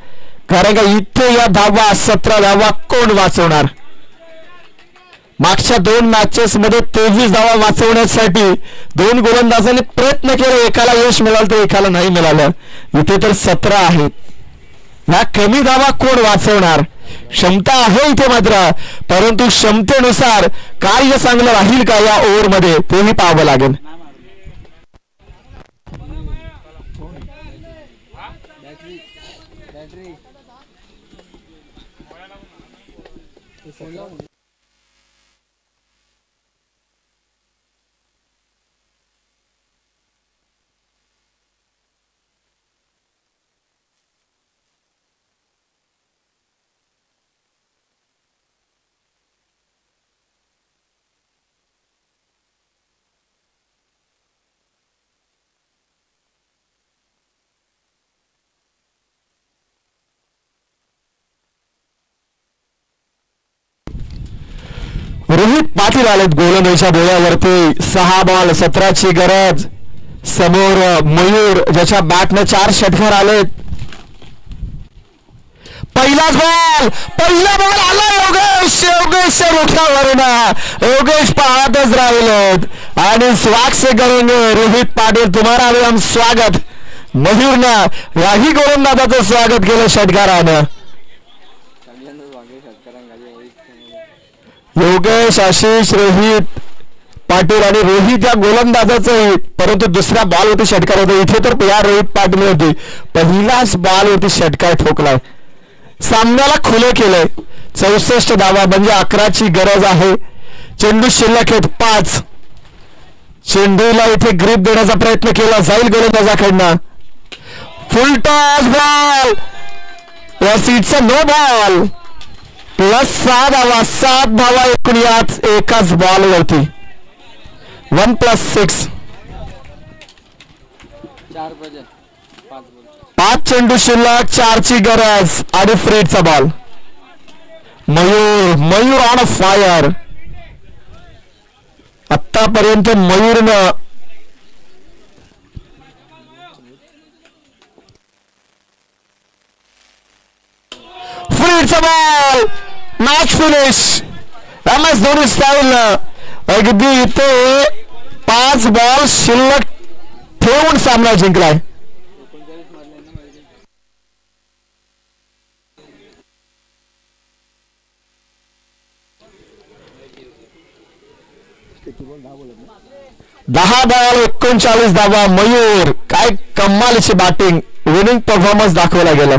कारण का इथे या धावा 17 धावा कोण वाचवणार. मागच्या 2 मॅचेस मध्ये 23 धावा वाचवण्यासाठी 2 गोलंदाजांनी प्रयत्न केले. एकाला यश मिळालं तर एकाला नाही मिळालं. इथे तर 17 आहेत. या कमी धावा कोण वाचवणार. क्षमता आहे इथे मात्र, परंतु क्षमतेनुसार कार्य चांगलं राहील का या ओव्हरमध्ये तेही पाहावं लागेल. रोहित पाटील आलेत गोलंदाजीच्या बोळ्यावरती. 6 बॉल 17ची गरज. समोर मयूर ज्याच्या बॅटने 4 षटकार आलेत. पहिला बॉल आला योगेशच्या मुखावरून. योगेश पाहतच राहिलेत आणि स्वागत से करेंगे रोहित पाटील. तुम्हारा भी हम स्वागत. मयूरनं याही गोलंदाजाचं स्वागत केलं षटकारानं. योगेश, आशिष, रोहित पाटील आणि रोहित या गोलंदाजाचंही, परंतु दुसऱ्या बॉलवरती षटकार होता. इथे तर या रोहित पाटील होती पहिलाच बॉलवरती षटकार ठोकलाय. सामन्याला खुले केलंय. 64 धावा म्हणजे 11ची गरज आहे. चेंडू शिल्लक आहेत 5. चेंडूला इथे ग्रीप देण्याचा प्रयत्न केला जाईल गोलंदाजाकडनं. Full toss ball. या सीटचा नो बॉल. प्लस 6 धावा. 7 धावा एकूण याच एकाच बॉलवरती. 1+6. 5 चेंडू शिल्लक. 4ची गरज आणि फ्रीडचा बॉल. Mayur on fire. आतापर्यंत मयूरनं फ्रीडचा ball. Match finish. MS Dhoni style. अगदी इथे 5 बॉल शिल्लक ठेवून सामना जिंकलाय. दहा बॉल 39 धावा. मयूर काय कमालीची बॅटिंग, विनिंग परफॉर्मन्स दाखवला गेला.